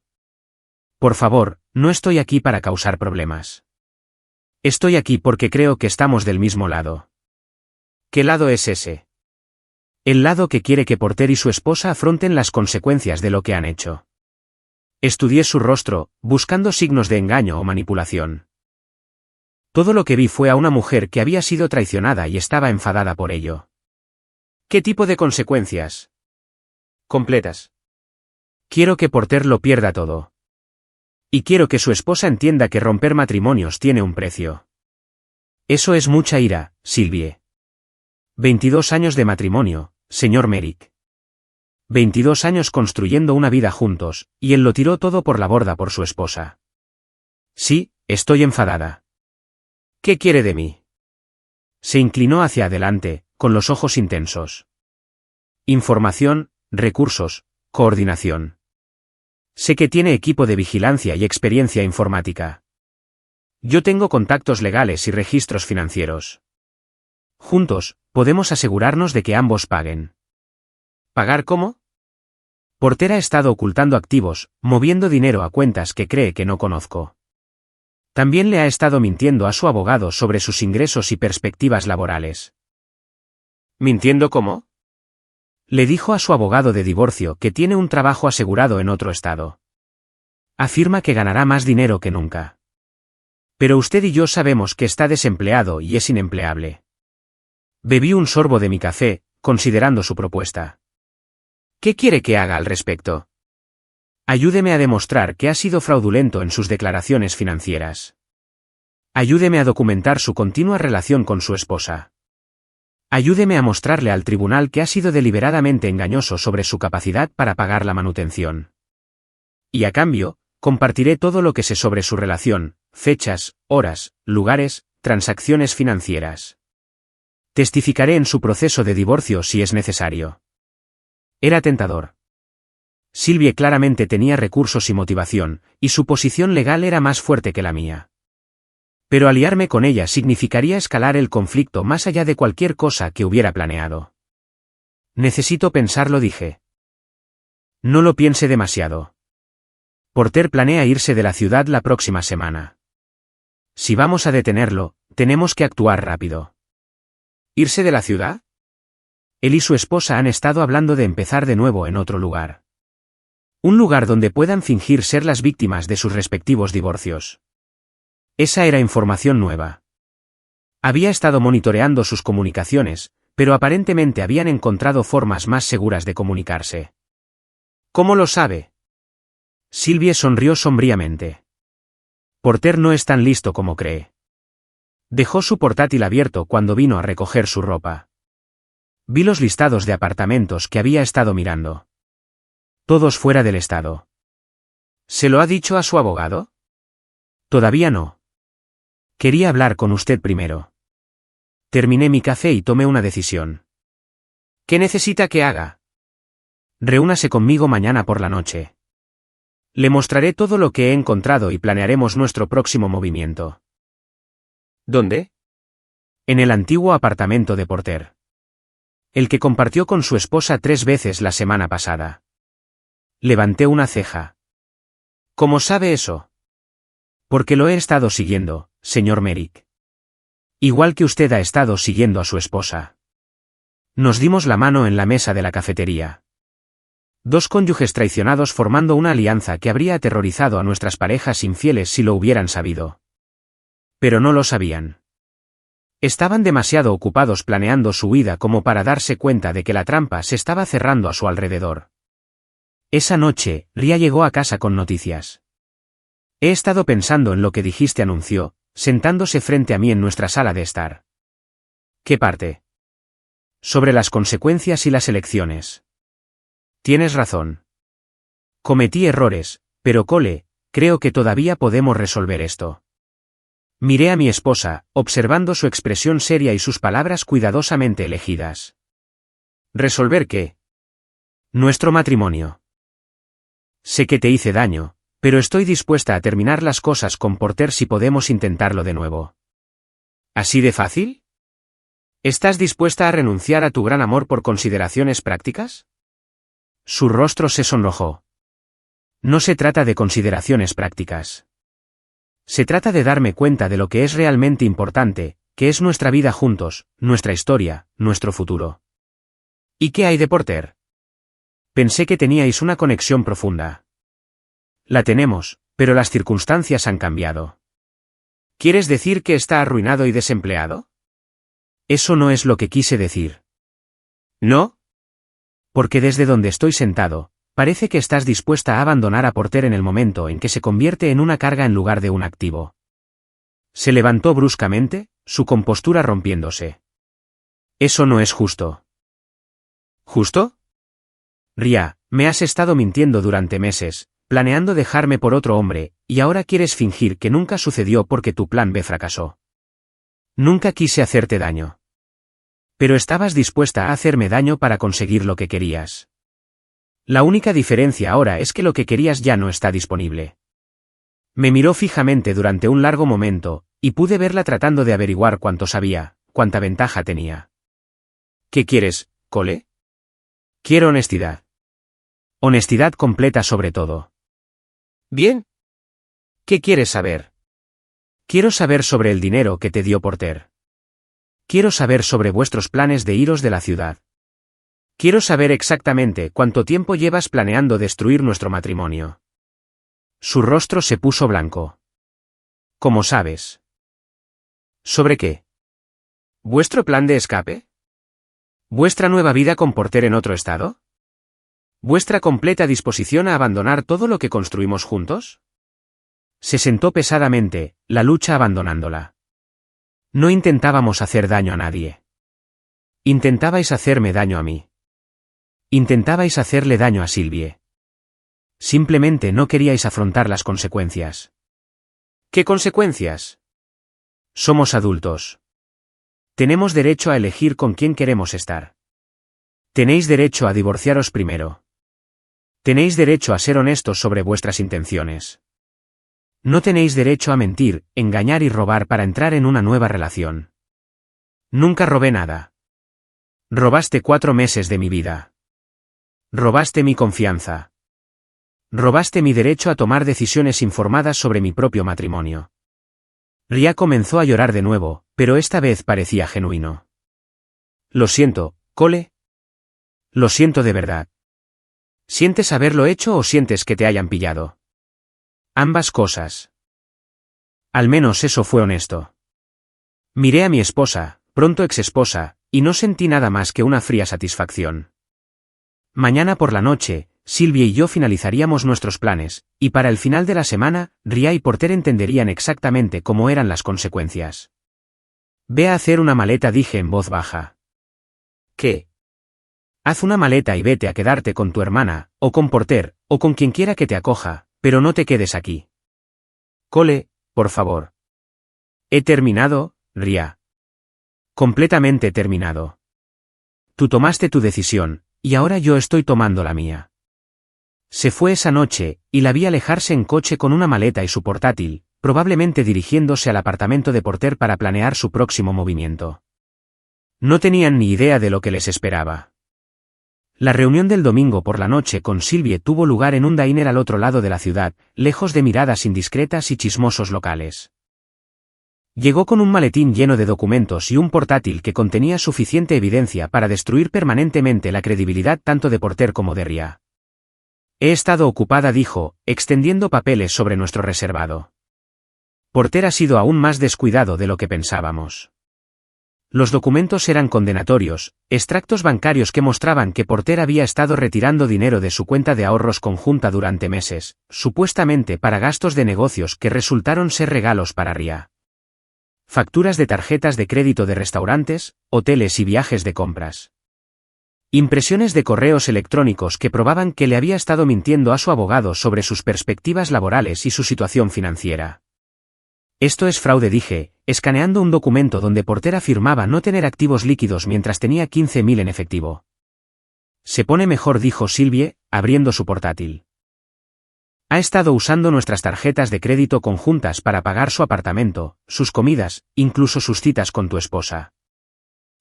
Por favor, no estoy aquí para causar problemas. Estoy aquí porque creo que estamos del mismo lado. ¿Qué lado es ese? El lado que quiere que Porter y su esposa afronten las consecuencias de lo que han hecho. Estudié su rostro, buscando signos de engaño o manipulación. Todo lo que vi fue a una mujer que había sido traicionada y estaba enfadada por ello. ¿Qué tipo de consecuencias? Completas. Quiero que Porter lo pierda todo. Y quiero que su esposa entienda que romper matrimonios tiene un precio. Eso es mucha ira, Sylvie. 22 años de matrimonio, señor Merrick. 22 años construyendo una vida juntos, y él lo tiró todo por la borda por su esposa. Sí, estoy enfadada. ¿Qué quiere de mí? Se inclinó hacia adelante, con los ojos intensos. Información, recursos, coordinación. Sé que tiene equipo de vigilancia y experiencia informática. Yo tengo contactos legales y registros financieros. Juntos, podemos asegurarnos de que ambos paguen. ¿Pagar cómo? Porter ha estado ocultando activos, moviendo dinero a cuentas que cree que no conozco. También le ha estado mintiendo a su abogado sobre sus ingresos y perspectivas laborales. ¿Mintiendo cómo? Le dijo a su abogado de divorcio que tiene un trabajo asegurado en otro estado. Afirma que ganará más dinero que nunca. Pero usted y yo sabemos que está desempleado y es inempleable. Bebí un sorbo de mi café, considerando su propuesta. ¿Qué quiere que haga al respecto? Ayúdeme a demostrar que ha sido fraudulento en sus declaraciones financieras. Ayúdeme a documentar su continua relación con su esposa. Ayúdeme a mostrarle al tribunal que ha sido deliberadamente engañoso sobre su capacidad para pagar la manutención. Y a cambio, compartiré todo lo que sé sobre su relación, fechas, horas, lugares, transacciones financieras. Testificaré en su proceso de divorcio si es necesario. Era tentador. Sylvie claramente tenía recursos y motivación, y su posición legal era más fuerte que la mía. Pero aliarme con ella significaría escalar el conflicto más allá de cualquier cosa que hubiera planeado. Necesito pensarlo, dije. No lo piense demasiado. Porter planea irse de la ciudad la próxima semana. Si vamos a detenerlo, tenemos que actuar rápido. ¿Irse de la ciudad? Él y su esposa han estado hablando de empezar de nuevo en otro lugar. Un lugar donde puedan fingir ser las víctimas de sus respectivos divorcios. Esa era información nueva. Había estado monitoreando sus comunicaciones, pero aparentemente habían encontrado formas más seguras de comunicarse. ¿Cómo lo sabe? Sylvie sonrió sombríamente. Porter no es tan listo como cree. Dejó su portátil abierto cuando vino a recoger su ropa. Vi los listados de apartamentos que había estado mirando. Todos fuera del estado. ¿Se lo ha dicho a su abogado? Todavía no. Quería hablar con usted primero. Terminé mi café y tomé una decisión. ¿Qué necesita que haga? Reúnase conmigo mañana por la noche. Le mostraré todo lo que he encontrado y planearemos nuestro próximo movimiento. ¿Dónde? En el antiguo apartamento de Porter. El que compartió con su esposa 3 veces la semana pasada. Levanté una ceja. ¿Cómo sabe eso? Porque lo he estado siguiendo, señor Merrick. Igual que usted ha estado siguiendo a su esposa. Nos dimos la mano en la mesa de la cafetería. 2 cónyuges traicionados formando una alianza que habría aterrorizado a nuestras parejas infieles si lo hubieran sabido. Pero no lo sabían. Estaban demasiado ocupados planeando su huida como para darse cuenta de que la trampa se estaba cerrando a su alrededor. Esa noche, Ria llegó a casa con noticias. He estado pensando en lo que dijiste, anunció, sentándose frente a mí en nuestra sala de estar. ¿Qué parte? Sobre las consecuencias y las elecciones. Tienes razón. Cometí errores, pero Cole, creo que todavía podemos resolver esto. Miré a mi esposa, observando su expresión seria y sus palabras cuidadosamente elegidas. ¿Resolver qué? Nuestro matrimonio. Sé que te hice daño, pero estoy dispuesta a terminar las cosas con Porter si podemos intentarlo de nuevo. ¿Así de fácil? ¿Estás dispuesta a renunciar a tu gran amor por consideraciones prácticas? Su rostro se sonrojó. No se trata de consideraciones prácticas. Se trata de darme cuenta de lo que es realmente importante, que es nuestra vida juntos, nuestra historia, nuestro futuro. ¿Y qué hay de Porter? Pensé que teníais una conexión profunda. La tenemos, pero las circunstancias han cambiado. ¿Quieres decir que está arruinado y desempleado? Eso no es lo que quise decir. ¿No? Porque desde donde estoy sentado, parece que estás dispuesta a abandonar a Porter en el momento en que se convierte en una carga en lugar de un activo. Se levantó bruscamente, su compostura rompiéndose. Eso no es justo. ¿Justo? Ria, me has estado mintiendo durante meses, planeando dejarme por otro hombre, y ahora quieres fingir que nunca sucedió porque tu plan B fracasó. Nunca quise hacerte daño. Pero estabas dispuesta a hacerme daño para conseguir lo que querías. La única diferencia ahora es que lo que querías ya no está disponible. Me miró fijamente durante un largo momento, y pude verla tratando de averiguar cuánto sabía, cuánta ventaja tenía. ¿Qué quieres, Cole? Quiero honestidad. Honestidad completa sobre todo. Bien. ¿Qué quieres saber? Quiero saber sobre el dinero que te dio Porter. Quiero saber sobre vuestros planes de iros de la ciudad. Quiero saber exactamente cuánto tiempo llevas planeando destruir nuestro matrimonio. Su rostro se puso blanco. ¿Cómo sabes? ¿Sobre qué? ¿Vuestro plan de escape? ¿Vuestra nueva vida con Porter en otro estado? ¿Vuestra completa disposición a abandonar todo lo que construimos juntos? Se sentó pesadamente, la lucha abandonándola. No intentábamos hacer daño a nadie. Intentabais hacerme daño a mí. Intentabais hacerle daño a Sylvie. Simplemente no queríais afrontar las consecuencias. ¿Qué consecuencias? Somos adultos. Tenemos derecho a elegir con quién queremos estar. Tenéis derecho a divorciaros primero. Tenéis derecho a ser honestos sobre vuestras intenciones. No tenéis derecho a mentir, engañar y robar para entrar en una nueva relación. Nunca robé nada. Robaste 4 meses de mi vida. Robaste mi confianza. Robaste mi derecho a tomar decisiones informadas sobre mi propio matrimonio. Ria comenzó a llorar de nuevo, pero esta vez parecía genuino. Lo siento, Cole. Lo siento de verdad. ¿Sientes haberlo hecho o sientes que te hayan pillado? Ambas cosas. Al menos eso fue honesto. Miré a mi esposa, pronto exesposa, y no sentí nada más que una fría satisfacción. Mañana por la noche, Sylvie y yo finalizaríamos nuestros planes, y para el final de la semana, Ria y Porter entenderían exactamente cómo eran las consecuencias. Ve a hacer una maleta, dije en voz baja. ¿Qué? Haz una maleta y vete a quedarte con tu hermana, o con Porter, o con quien quiera que te acoja, pero no te quedes aquí. Cole, por favor. He terminado, Ria. Completamente terminado. Tú tomaste tu decisión, y ahora yo estoy tomando la mía. Se fue esa noche, y la vi alejarse en coche con una maleta y su portátil, probablemente dirigiéndose al apartamento de Porter para planear su próximo movimiento. No tenían ni idea de lo que les esperaba. La reunión del domingo por la noche con Sylvie tuvo lugar en un diner al otro lado de la ciudad, lejos de miradas indiscretas y chismosos locales. Llegó con un maletín lleno de documentos y un portátil que contenía suficiente evidencia para destruir permanentemente la credibilidad tanto de Porter como de Ria. He estado ocupada, dijo, extendiendo papeles sobre nuestro reservado. Porter ha sido aún más descuidado de lo que pensábamos. Los documentos eran condenatorios, extractos bancarios que mostraban que Porter había estado retirando dinero de su cuenta de ahorros conjunta durante meses, supuestamente para gastos de negocios que resultaron ser regalos para Ria. Facturas de tarjetas de crédito de restaurantes, hoteles y viajes de compras. Impresiones de correos electrónicos que probaban que le había estado mintiendo a su abogado sobre sus perspectivas laborales y su situación financiera. Esto es fraude, dije, escaneando un documento donde Porter afirmaba no tener activos líquidos mientras tenía 15.000 en efectivo. Se pone mejor, dijo Sylvie, abriendo su portátil. Ha estado usando nuestras tarjetas de crédito conjuntas para pagar su apartamento, sus comidas, incluso sus citas con tu esposa.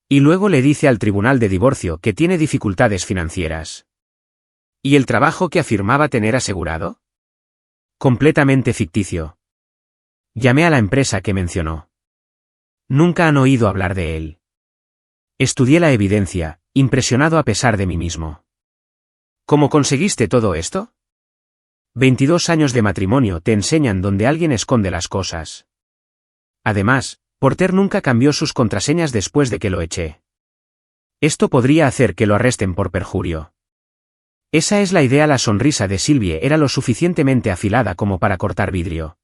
Y luego le dice al tribunal de divorcio que tiene dificultades financieras. ¿Y el trabajo que afirmaba tener asegurado? Completamente ficticio. Llamé a la empresa que mencionó. Nunca han oído hablar de él. Estudié la evidencia, impresionado a pesar de mí mismo. ¿Cómo conseguiste todo esto? 22 años de matrimonio te enseñan dónde alguien esconde las cosas. Además, Porter nunca cambió sus contraseñas después de que lo eché. Esto podría hacer que lo arresten por perjurio. Esa es la idea. La sonrisa de Sylvie era lo suficientemente afilada como para cortar vidrio.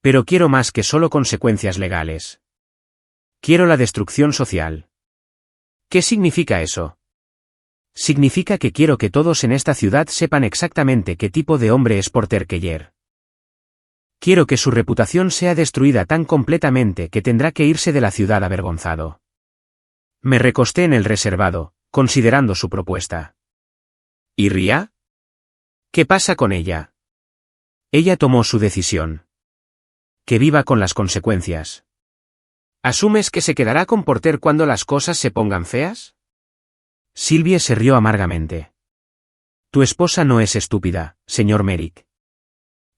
Pero quiero más que solo consecuencias legales. Quiero la destrucción social. ¿Qué significa eso? Significa que quiero que todos en esta ciudad sepan exactamente qué tipo de hombre es Porter Keller. Quiero que su reputación sea destruida tan completamente que tendrá que irse de la ciudad avergonzado. Me recosté en el reservado, considerando su propuesta. ¿Y Ria? ¿Qué pasa con ella? Ella tomó su decisión. Que viva con las consecuencias. ¿Asumes que se quedará con Porter cuando las cosas se pongan feas? Sylvie se rió amargamente. Tu esposa no es estúpida, señor Merrick.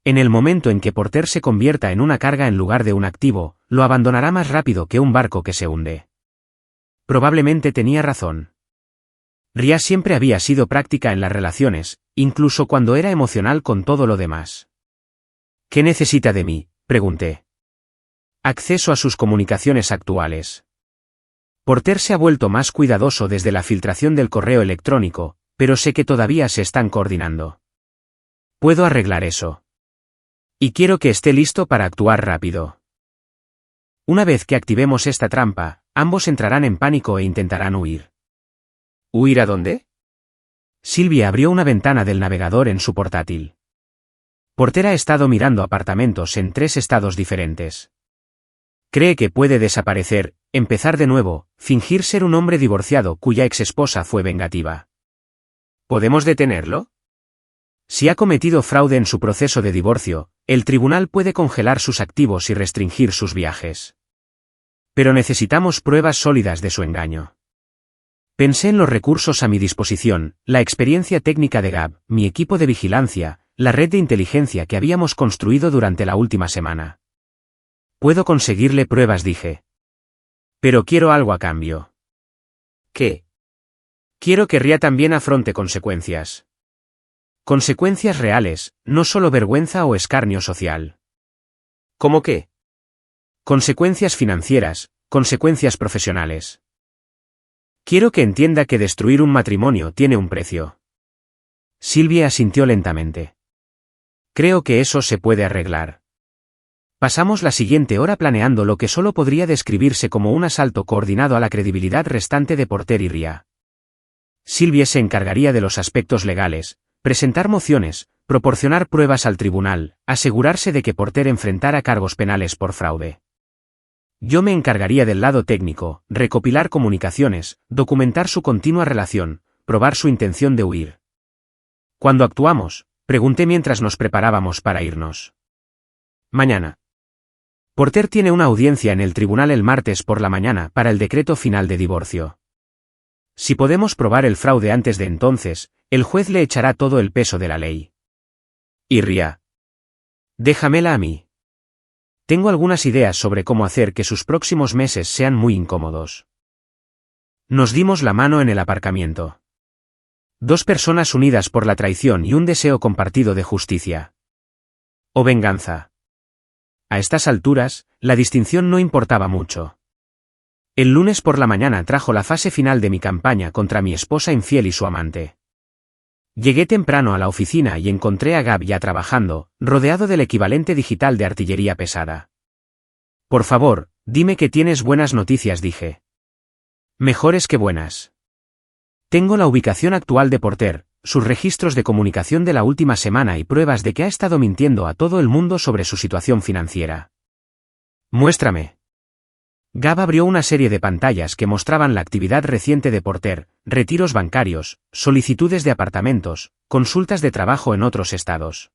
En el momento en que Porter se convierta en una carga en lugar de un activo, lo abandonará más rápido que un barco que se hunde. Probablemente tenía razón. Ria siempre había sido práctica en las relaciones, incluso cuando era emocional con todo lo demás. ¿Qué necesita de mí?, pregunté. Acceso a sus comunicaciones actuales. Porter se ha vuelto más cuidadoso desde la filtración del correo electrónico, pero sé que todavía se están coordinando. Puedo arreglar eso. Y quiero que esté listo para actuar rápido. Una vez que activemos esta trampa, ambos entrarán en pánico e intentarán huir. ¿Huir a dónde? Sylvie abrió una ventana del navegador en su portátil. Porter ha estado mirando apartamentos en 3 estados diferentes. Cree que puede desaparecer, empezar de nuevo, fingir ser un hombre divorciado cuya exesposa fue vengativa. ¿Podemos detenerlo? Si ha cometido fraude en su proceso de divorcio, el tribunal puede congelar sus activos y restringir sus viajes. Pero necesitamos pruebas sólidas de su engaño. Pensé en los recursos a mi disposición, la experiencia técnica de Gab, mi equipo de vigilancia, la red de inteligencia que habíamos construido durante la última semana. Puedo conseguirle pruebas, dije. Pero quiero algo a cambio. ¿Qué? Quiero que Ria también afronte consecuencias. Consecuencias reales, no solo vergüenza o escarnio social. ¿Cómo qué? Consecuencias financieras, consecuencias profesionales. Quiero que entienda que destruir un matrimonio tiene un precio. Sylvie asintió lentamente. Creo que eso se puede arreglar. Pasamos la siguiente hora planeando lo que solo podría describirse como un asalto coordinado a la credibilidad restante de Porter y Ria. Sylvie se encargaría de los aspectos legales, presentar mociones, proporcionar pruebas al tribunal, asegurarse de que Porter enfrentara cargos penales por fraude. Yo me encargaría del lado técnico, recopilar comunicaciones, documentar su continua relación, probar su intención de huir. ¿Cuándo actuamos?, pregunté mientras nos preparábamos para irnos. Mañana. Porter tiene una audiencia en el tribunal el martes por la mañana para el decreto final de divorcio. Si podemos probar el fraude antes de entonces, el juez le echará todo el peso de la ley. ¿Y Ria? Déjamela a mí. Tengo algunas ideas sobre cómo hacer que sus próximos meses sean muy incómodos. Nos dimos la mano en el aparcamiento. 2 personas unidas por la traición y un deseo compartido de justicia. O venganza. A estas alturas, la distinción no importaba mucho. El lunes por la mañana trajo la fase final de mi campaña contra mi esposa infiel y su amante. Llegué temprano a la oficina y encontré a Gab ya trabajando, rodeado del equivalente digital de artillería pesada. Por favor, dime que tienes buenas noticias, dije. Mejores que buenas. Tengo la ubicación actual de Porter, sus registros de comunicación de la última semana y pruebas de que ha estado mintiendo a todo el mundo sobre su situación financiera. Muéstrame. Gab abrió una serie de pantallas que mostraban la actividad reciente de Porter, retiros bancarios, solicitudes de apartamentos, consultas de trabajo en otros estados.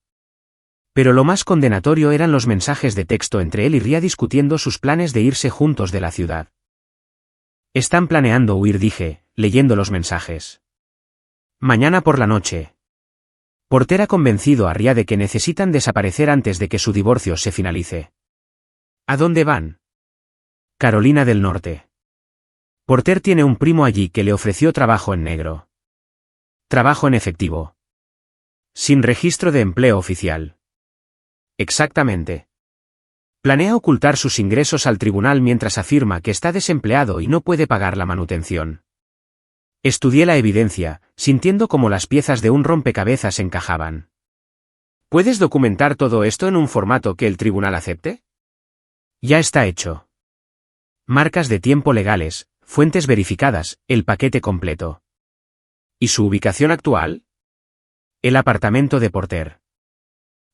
Pero lo más condenatorio eran los mensajes de texto entre él y Ria discutiendo sus planes de irse juntos de la ciudad. Están planeando huir, dije, leyendo los mensajes. Mañana por la noche. Porter ha convencido a Ria de que necesitan desaparecer antes de que su divorcio se finalice. ¿A dónde van? Carolina del Norte. Porter tiene un primo allí que le ofreció trabajo en negro. Trabajo en efectivo. Sin registro de empleo oficial. Exactamente. Planea ocultar sus ingresos al tribunal mientras afirma que está desempleado y no puede pagar la manutención. Estudié la evidencia, sintiendo cómo las piezas de un rompecabezas encajaban. ¿Puedes documentar todo esto en un formato que el tribunal acepte? Ya está hecho. Marcas de tiempo legales, fuentes verificadas, el paquete completo. ¿Y su ubicación actual? El apartamento de Porter.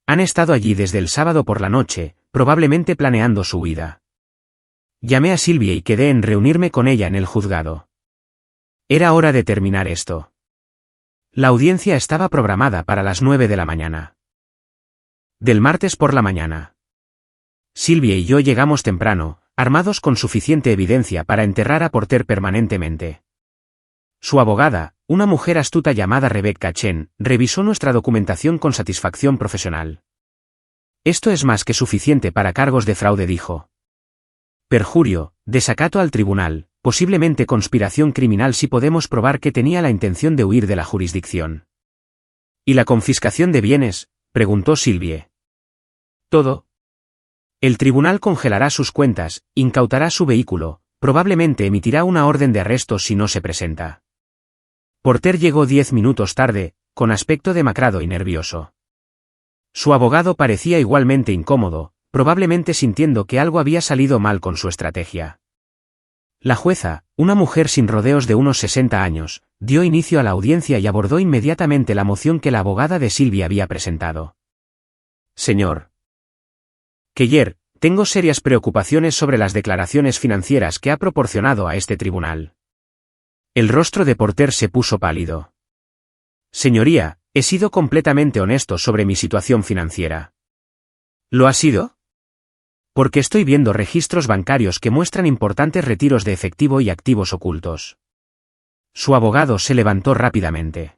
Han estado allí desde el sábado por la noche, probablemente planeando su huida. Llamé a Sylvie y quedé en reunirme con ella en el juzgado. Era hora de terminar esto. La audiencia estaba programada para las 9 de la mañana. Del martes por la mañana. Sylvie y yo llegamos temprano, armados con suficiente evidencia para enterrar a Porter permanentemente. Su abogada, una mujer astuta llamada Rebecca Chen, revisó nuestra documentación con satisfacción profesional. Esto es más que suficiente para cargos de fraude, dijo. Perjurio, desacato al tribunal, posiblemente conspiración criminal si podemos probar que tenía la intención de huir de la jurisdicción. ¿Y la confiscación de bienes?, preguntó Sylvie. Todo. El tribunal congelará sus cuentas, incautará su vehículo, probablemente emitirá una orden de arresto si no se presenta. Porter llegó 10 minutos tarde, con aspecto demacrado y nervioso. Su abogado parecía igualmente incómodo, probablemente sintiendo que algo había salido mal con su estrategia. La jueza, una mujer sin rodeos de unos 60 años, dio inicio a la audiencia y abordó inmediatamente la moción que la abogada de Sylvie había presentado. Señor Keller, tengo serias preocupaciones sobre las declaraciones financieras que ha proporcionado a este tribunal. El rostro de Porter se puso pálido. Señoría, he sido completamente honesto sobre mi situación financiera. ¿Lo ha sido? Porque estoy viendo registros bancarios que muestran importantes retiros de efectivo y activos ocultos. Su abogado se levantó rápidamente.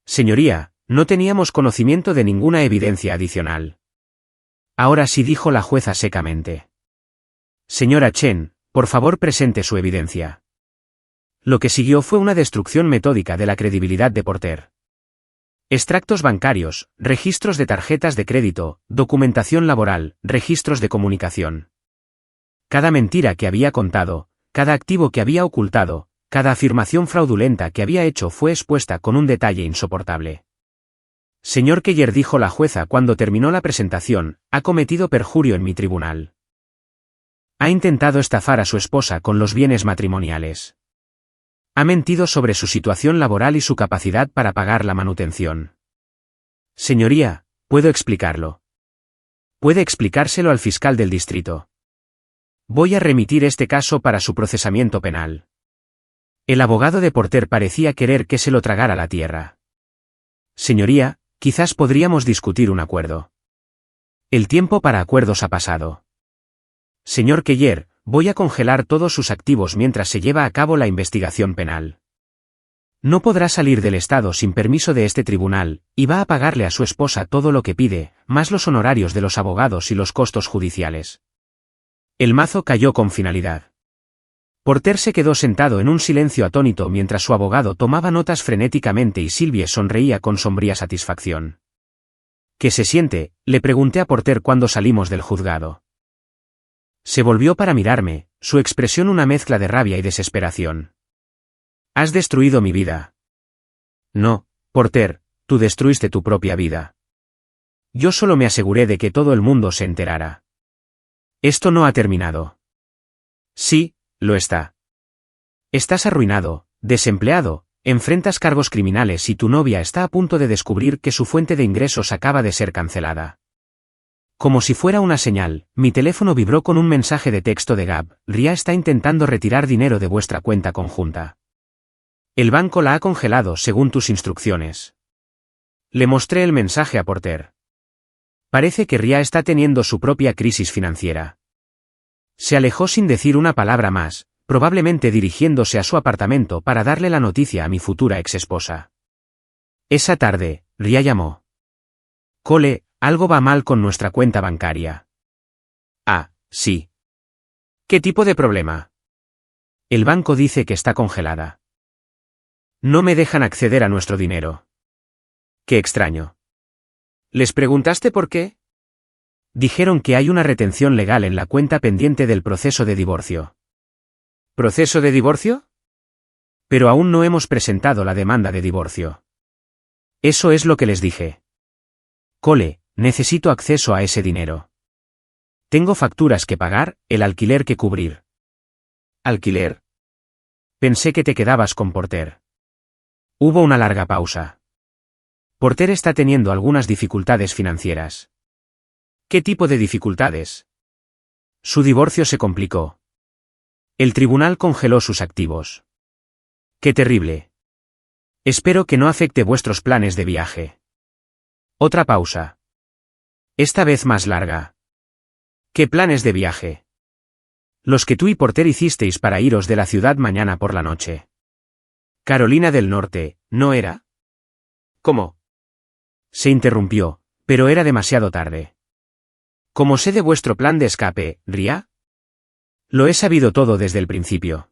Señoría, no teníamos conocimiento de ninguna evidencia adicional. Ahora sí, dijo la jueza secamente. Señora Chen, por favor presente su evidencia. Lo que siguió fue una destrucción metódica de la credibilidad de Porter. Extractos bancarios, registros de tarjetas de crédito, documentación laboral, registros de comunicación. Cada mentira que había contado, cada activo que había ocultado, cada afirmación fraudulenta que había hecho fue expuesta con un detalle insoportable. Señor Keller, dijo la jueza cuando terminó la presentación, ha cometido perjurio en mi tribunal. Ha intentado estafar a su esposa con los bienes matrimoniales. Ha mentido sobre su situación laboral y su capacidad para pagar la manutención. Señoría, puedo explicarlo. Puede explicárselo al fiscal del distrito. Voy a remitir este caso para su procesamiento penal. El abogado de Porter parecía querer que se lo tragara la tierra. Señoría, quizás podríamos discutir un acuerdo. El tiempo para acuerdos ha pasado. Señor Keller, voy a congelar todos sus activos mientras se lleva a cabo la investigación penal. No podrá salir del estado sin permiso de este tribunal, y va a pagarle a su esposa todo lo que pide, más los honorarios de los abogados y los costos judiciales. El mazo cayó con finalidad. Porter se quedó sentado en un silencio atónito mientras su abogado tomaba notas frenéticamente y Sylvie sonreía con sombría satisfacción. ¿Qué se siente?, le pregunté a Porter cuando salimos del juzgado. Se volvió para mirarme, su expresión una mezcla de rabia y desesperación. Has destruido mi vida. No, Porter, tú destruiste tu propia vida. Yo solo me aseguré de que todo el mundo se enterara. Esto no ha terminado. Sí, lo está. Estás arruinado, desempleado, enfrentas cargos criminales y tu novia está a punto de descubrir que su fuente de ingresos acaba de ser cancelada. Como si fuera una señal, mi teléfono vibró con un mensaje de texto de Gab. Ria está intentando retirar dinero de vuestra cuenta conjunta. El banco la ha congelado según tus instrucciones. Le mostré el mensaje a Porter. Parece que Ria está teniendo su propia crisis financiera. Se alejó sin decir una palabra más, probablemente dirigiéndose a su apartamento para darle la noticia a mi futura exesposa. Esa tarde, Ria llamó. Cole, algo va mal con nuestra cuenta bancaria. Ah, sí. ¿Qué tipo de problema? El banco dice que está congelada. No me dejan acceder a nuestro dinero. Qué extraño. ¿Les preguntaste por qué? Dijeron que hay una retención legal en la cuenta pendiente del proceso de divorcio. ¿Proceso de divorcio? Pero aún no hemos presentado la demanda de divorcio. Eso es lo que les dije. Cole, necesito acceso a ese dinero. Tengo facturas que pagar, el alquiler que cubrir. ¿Alquiler? Pensé que te quedabas con Porter. Hubo una larga pausa. Porter está teniendo algunas dificultades financieras. ¿Qué tipo de dificultades? Su divorcio se complicó. El tribunal congeló sus activos. ¡Qué terrible! Espero que no afecte vuestros planes de viaje. Otra pausa. Esta vez más larga. ¿Qué planes de viaje? Los que tú y Porter hicisteis para iros de la ciudad mañana por la noche. Carolina del Norte, ¿no era? ¿Cómo? Se interrumpió, pero era demasiado tarde. ¿Cómo sé de vuestro plan de escape, Ria? Lo he sabido todo desde el principio.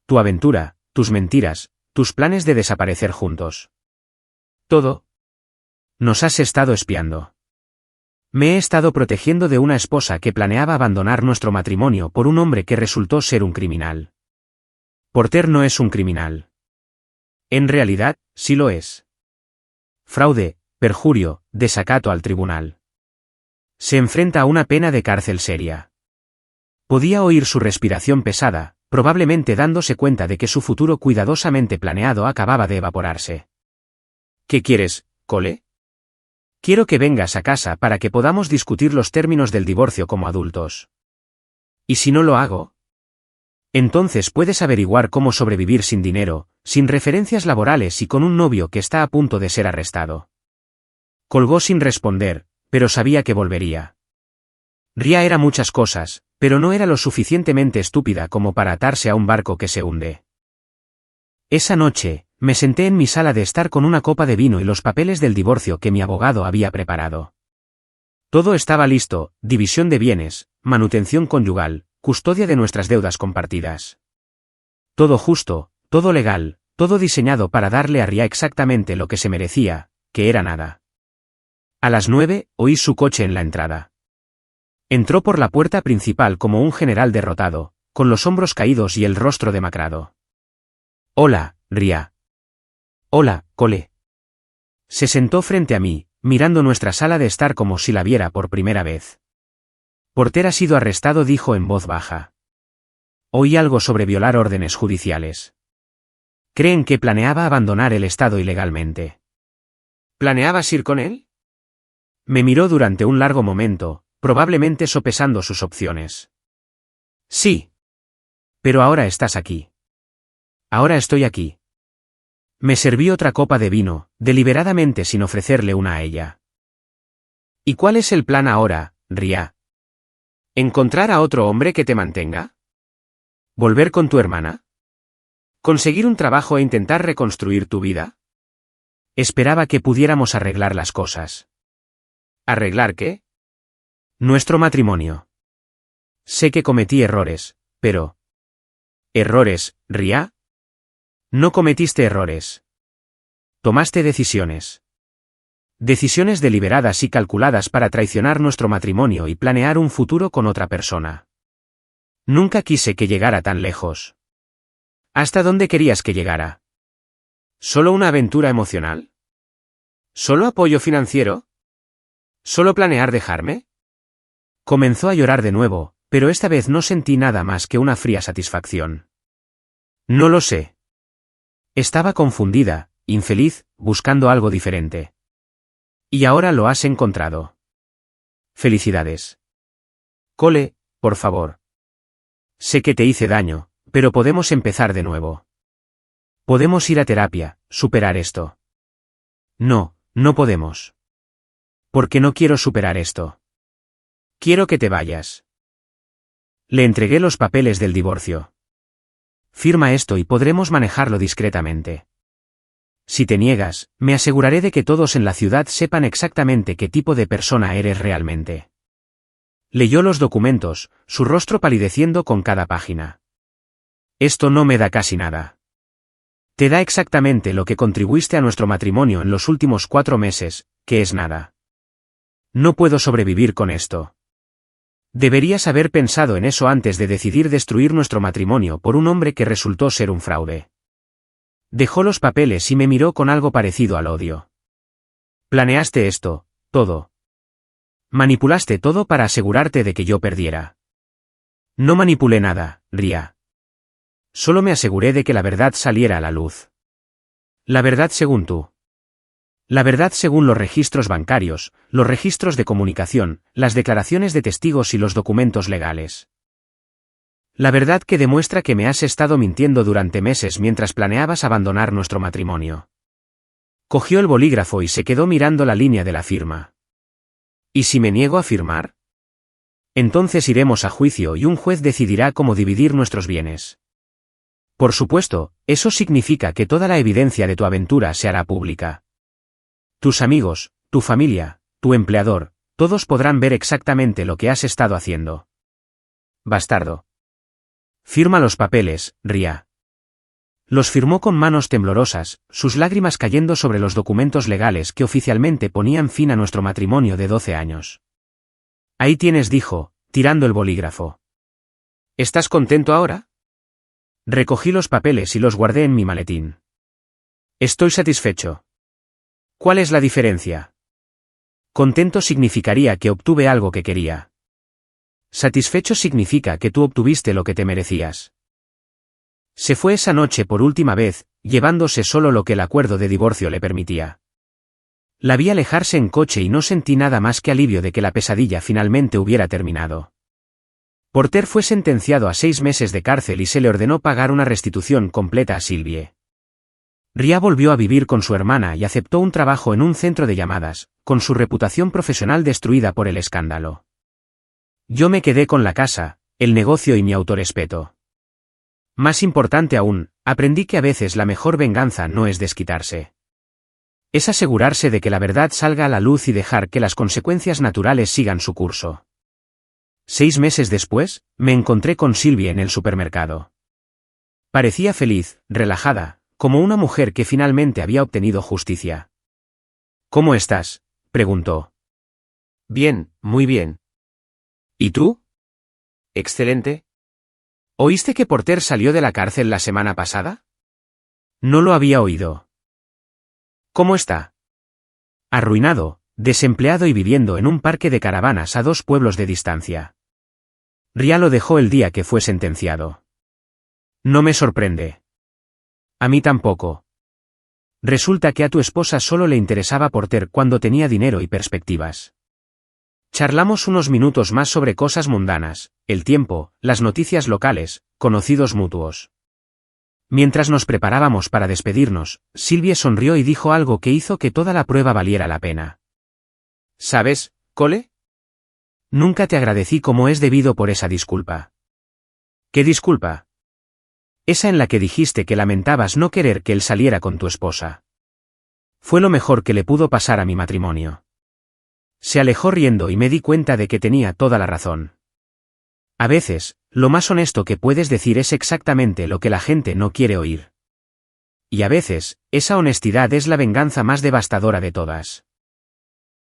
Tu aventura, tus mentiras, tus planes de desaparecer juntos. Todo. Nos has estado espiando. Me he estado protegiendo de una esposa que planeaba abandonar nuestro matrimonio por un hombre que resultó ser un criminal. Porter no es un criminal. En realidad, sí lo es. Fraude, perjurio, desacato al tribunal. Se enfrenta a una pena de cárcel seria. Podía oír su respiración pesada, probablemente dándose cuenta de que su futuro cuidadosamente planeado acababa de evaporarse. ¿Qué quieres, Cole? Quiero que vengas a casa para que podamos discutir los términos del divorcio como adultos. ¿Y si no lo hago? Entonces puedes averiguar cómo sobrevivir sin dinero, sin referencias laborales y con un novio que está a punto de ser arrestado. Colgó sin responder, pero sabía que volvería. Ria era muchas cosas, pero no era lo suficientemente estúpida como para atarse a un barco que se hunde. Esa noche, me senté en mi sala de estar con una copa de vino y los papeles del divorcio que mi abogado había preparado. Todo estaba listo: división de bienes, manutención conyugal, custodia de nuestras deudas compartidas. Todo justo, todo legal, todo diseñado para darle a Ria exactamente lo que se merecía, que era nada. A las 9, oí su coche en la entrada. Entró por la puerta principal como un general derrotado, con los hombros caídos y el rostro demacrado. Hola, Ria. Hola, Cole. Se sentó frente a mí, mirando nuestra sala de estar como si la viera por primera vez. Porter ha sido arrestado, dijo en voz baja. Oí algo sobre violar órdenes judiciales. Creen que planeaba abandonar el estado ilegalmente. ¿Planeabas ir con él? Me miró durante un largo momento, probablemente sopesando sus opciones. Sí. Pero ahora estás aquí. Ahora estoy aquí. Me serví otra copa de vino, deliberadamente sin ofrecerle una a ella. ¿Y cuál es el plan ahora, Ria? ¿Encontrar a otro hombre que te mantenga? ¿Volver con tu hermana? ¿Conseguir un trabajo e intentar reconstruir tu vida? Esperaba que pudiéramos arreglar las cosas. ¿Arreglar qué? Nuestro matrimonio. Sé que cometí errores, pero... ¿Errores, Ria? No cometiste errores. Tomaste decisiones. Decisiones deliberadas y calculadas para traicionar nuestro matrimonio y planear un futuro con otra persona. Nunca quise que llegara tan lejos. ¿Hasta dónde querías que llegara? ¿Solo una aventura emocional? ¿Solo apoyo financiero? ¿Solo planear dejarme? Comenzó a llorar de nuevo, pero esta vez no sentí nada más que una fría satisfacción. No lo sé. Estaba confundida, infeliz, buscando algo diferente. Y ahora lo has encontrado. Felicidades. Cole, por favor. Sé que te hice daño, pero podemos empezar de nuevo. Podemos ir a terapia, superar esto. No, no podemos. Porque no quiero superar esto. Quiero que te vayas. Le entregué los papeles del divorcio. Firma esto y podremos manejarlo discretamente. Si te niegas, me aseguraré de que todos en la ciudad sepan exactamente qué tipo de persona eres realmente. Leyó los documentos, su rostro palideciendo con cada página. Esto no me da casi nada. Te da exactamente lo que contribuiste a nuestro matrimonio en los últimos 4 meses, que es nada. No puedo sobrevivir con esto. Deberías haber pensado en eso antes de decidir destruir nuestro matrimonio por un hombre que resultó ser un fraude. Dejó los papeles y me miró con algo parecido al odio. Planeaste esto, todo. Manipulaste todo para asegurarte de que yo perdiera. No manipulé nada, Ria. Solo me aseguré de que la verdad saliera a la luz. La verdad según tú. La verdad según los registros bancarios, los registros de comunicación, las declaraciones de testigos y los documentos legales. La verdad que demuestra que me has estado mintiendo durante meses mientras planeabas abandonar nuestro matrimonio. Cogió el bolígrafo y se quedó mirando la línea de la firma. ¿Y si me niego a firmar? Entonces iremos a juicio y un juez decidirá cómo dividir nuestros bienes. Por supuesto, eso significa que toda la evidencia de tu aventura se hará pública. Tus amigos, tu familia, tu empleador, todos podrán ver exactamente lo que has estado haciendo. Bastardo. Firma los papeles, Ria. Los firmó con manos temblorosas, sus lágrimas cayendo sobre los documentos legales que oficialmente ponían fin a nuestro matrimonio de 12 años. Ahí tienes, dijo, tirando el bolígrafo. ¿Estás contento ahora? Recogí los papeles y los guardé en mi maletín. Estoy satisfecho. ¿Cuál es la diferencia? Contento significaría que obtuve algo que quería. Satisfecho significa que tú obtuviste lo que te merecías. Se fue esa noche por última vez, llevándose solo lo que el acuerdo de divorcio le permitía. La vi alejarse en coche y no sentí nada más que alivio de que la pesadilla finalmente hubiera terminado. Porter fue sentenciado a 6 meses de cárcel y se le ordenó pagar una restitución completa a Sylvie. Ria volvió a vivir con su hermana y aceptó un trabajo en un centro de llamadas, con su reputación profesional destruida por el escándalo. Yo me quedé con la casa, el negocio y mi autorrespeto. Más importante aún, aprendí que a veces la mejor venganza no es desquitarse. Es asegurarse de que la verdad salga a la luz y dejar que las consecuencias naturales sigan su curso. 6 meses después, me encontré con Sylvie en el supermercado. Parecía feliz, relajada, como una mujer que finalmente había obtenido justicia. ¿Cómo estás?, preguntó. Bien, muy bien. ¿Y tú? Excelente. ¿Oíste que Porter salió de la cárcel la semana pasada? No lo había oído. ¿Cómo está? Arruinado, desempleado y viviendo en un parque de caravanas a 2 pueblos de distancia. Ria lo dejó el día que fue sentenciado. No me sorprende. A mí tampoco. Resulta que a tu esposa solo le interesaba Porter cuando tenía dinero y perspectivas. Charlamos unos minutos más sobre cosas mundanas, el tiempo, las noticias locales, conocidos mutuos. Mientras nos preparábamos para despedirnos, Sylvie sonrió y dijo algo que hizo que toda la prueba valiera la pena. ¿Sabes, Cole? Nunca te agradecí como es debido por esa disculpa. ¿Qué disculpa? Esa en la que dijiste que lamentabas no querer que él saliera con tu esposa. Fue lo mejor que le pudo pasar a mi matrimonio. Se alejó riendo y me di cuenta de que tenía toda la razón. A veces, lo más honesto que puedes decir es exactamente lo que la gente no quiere oír. Y a veces, esa honestidad es la venganza más devastadora de todas.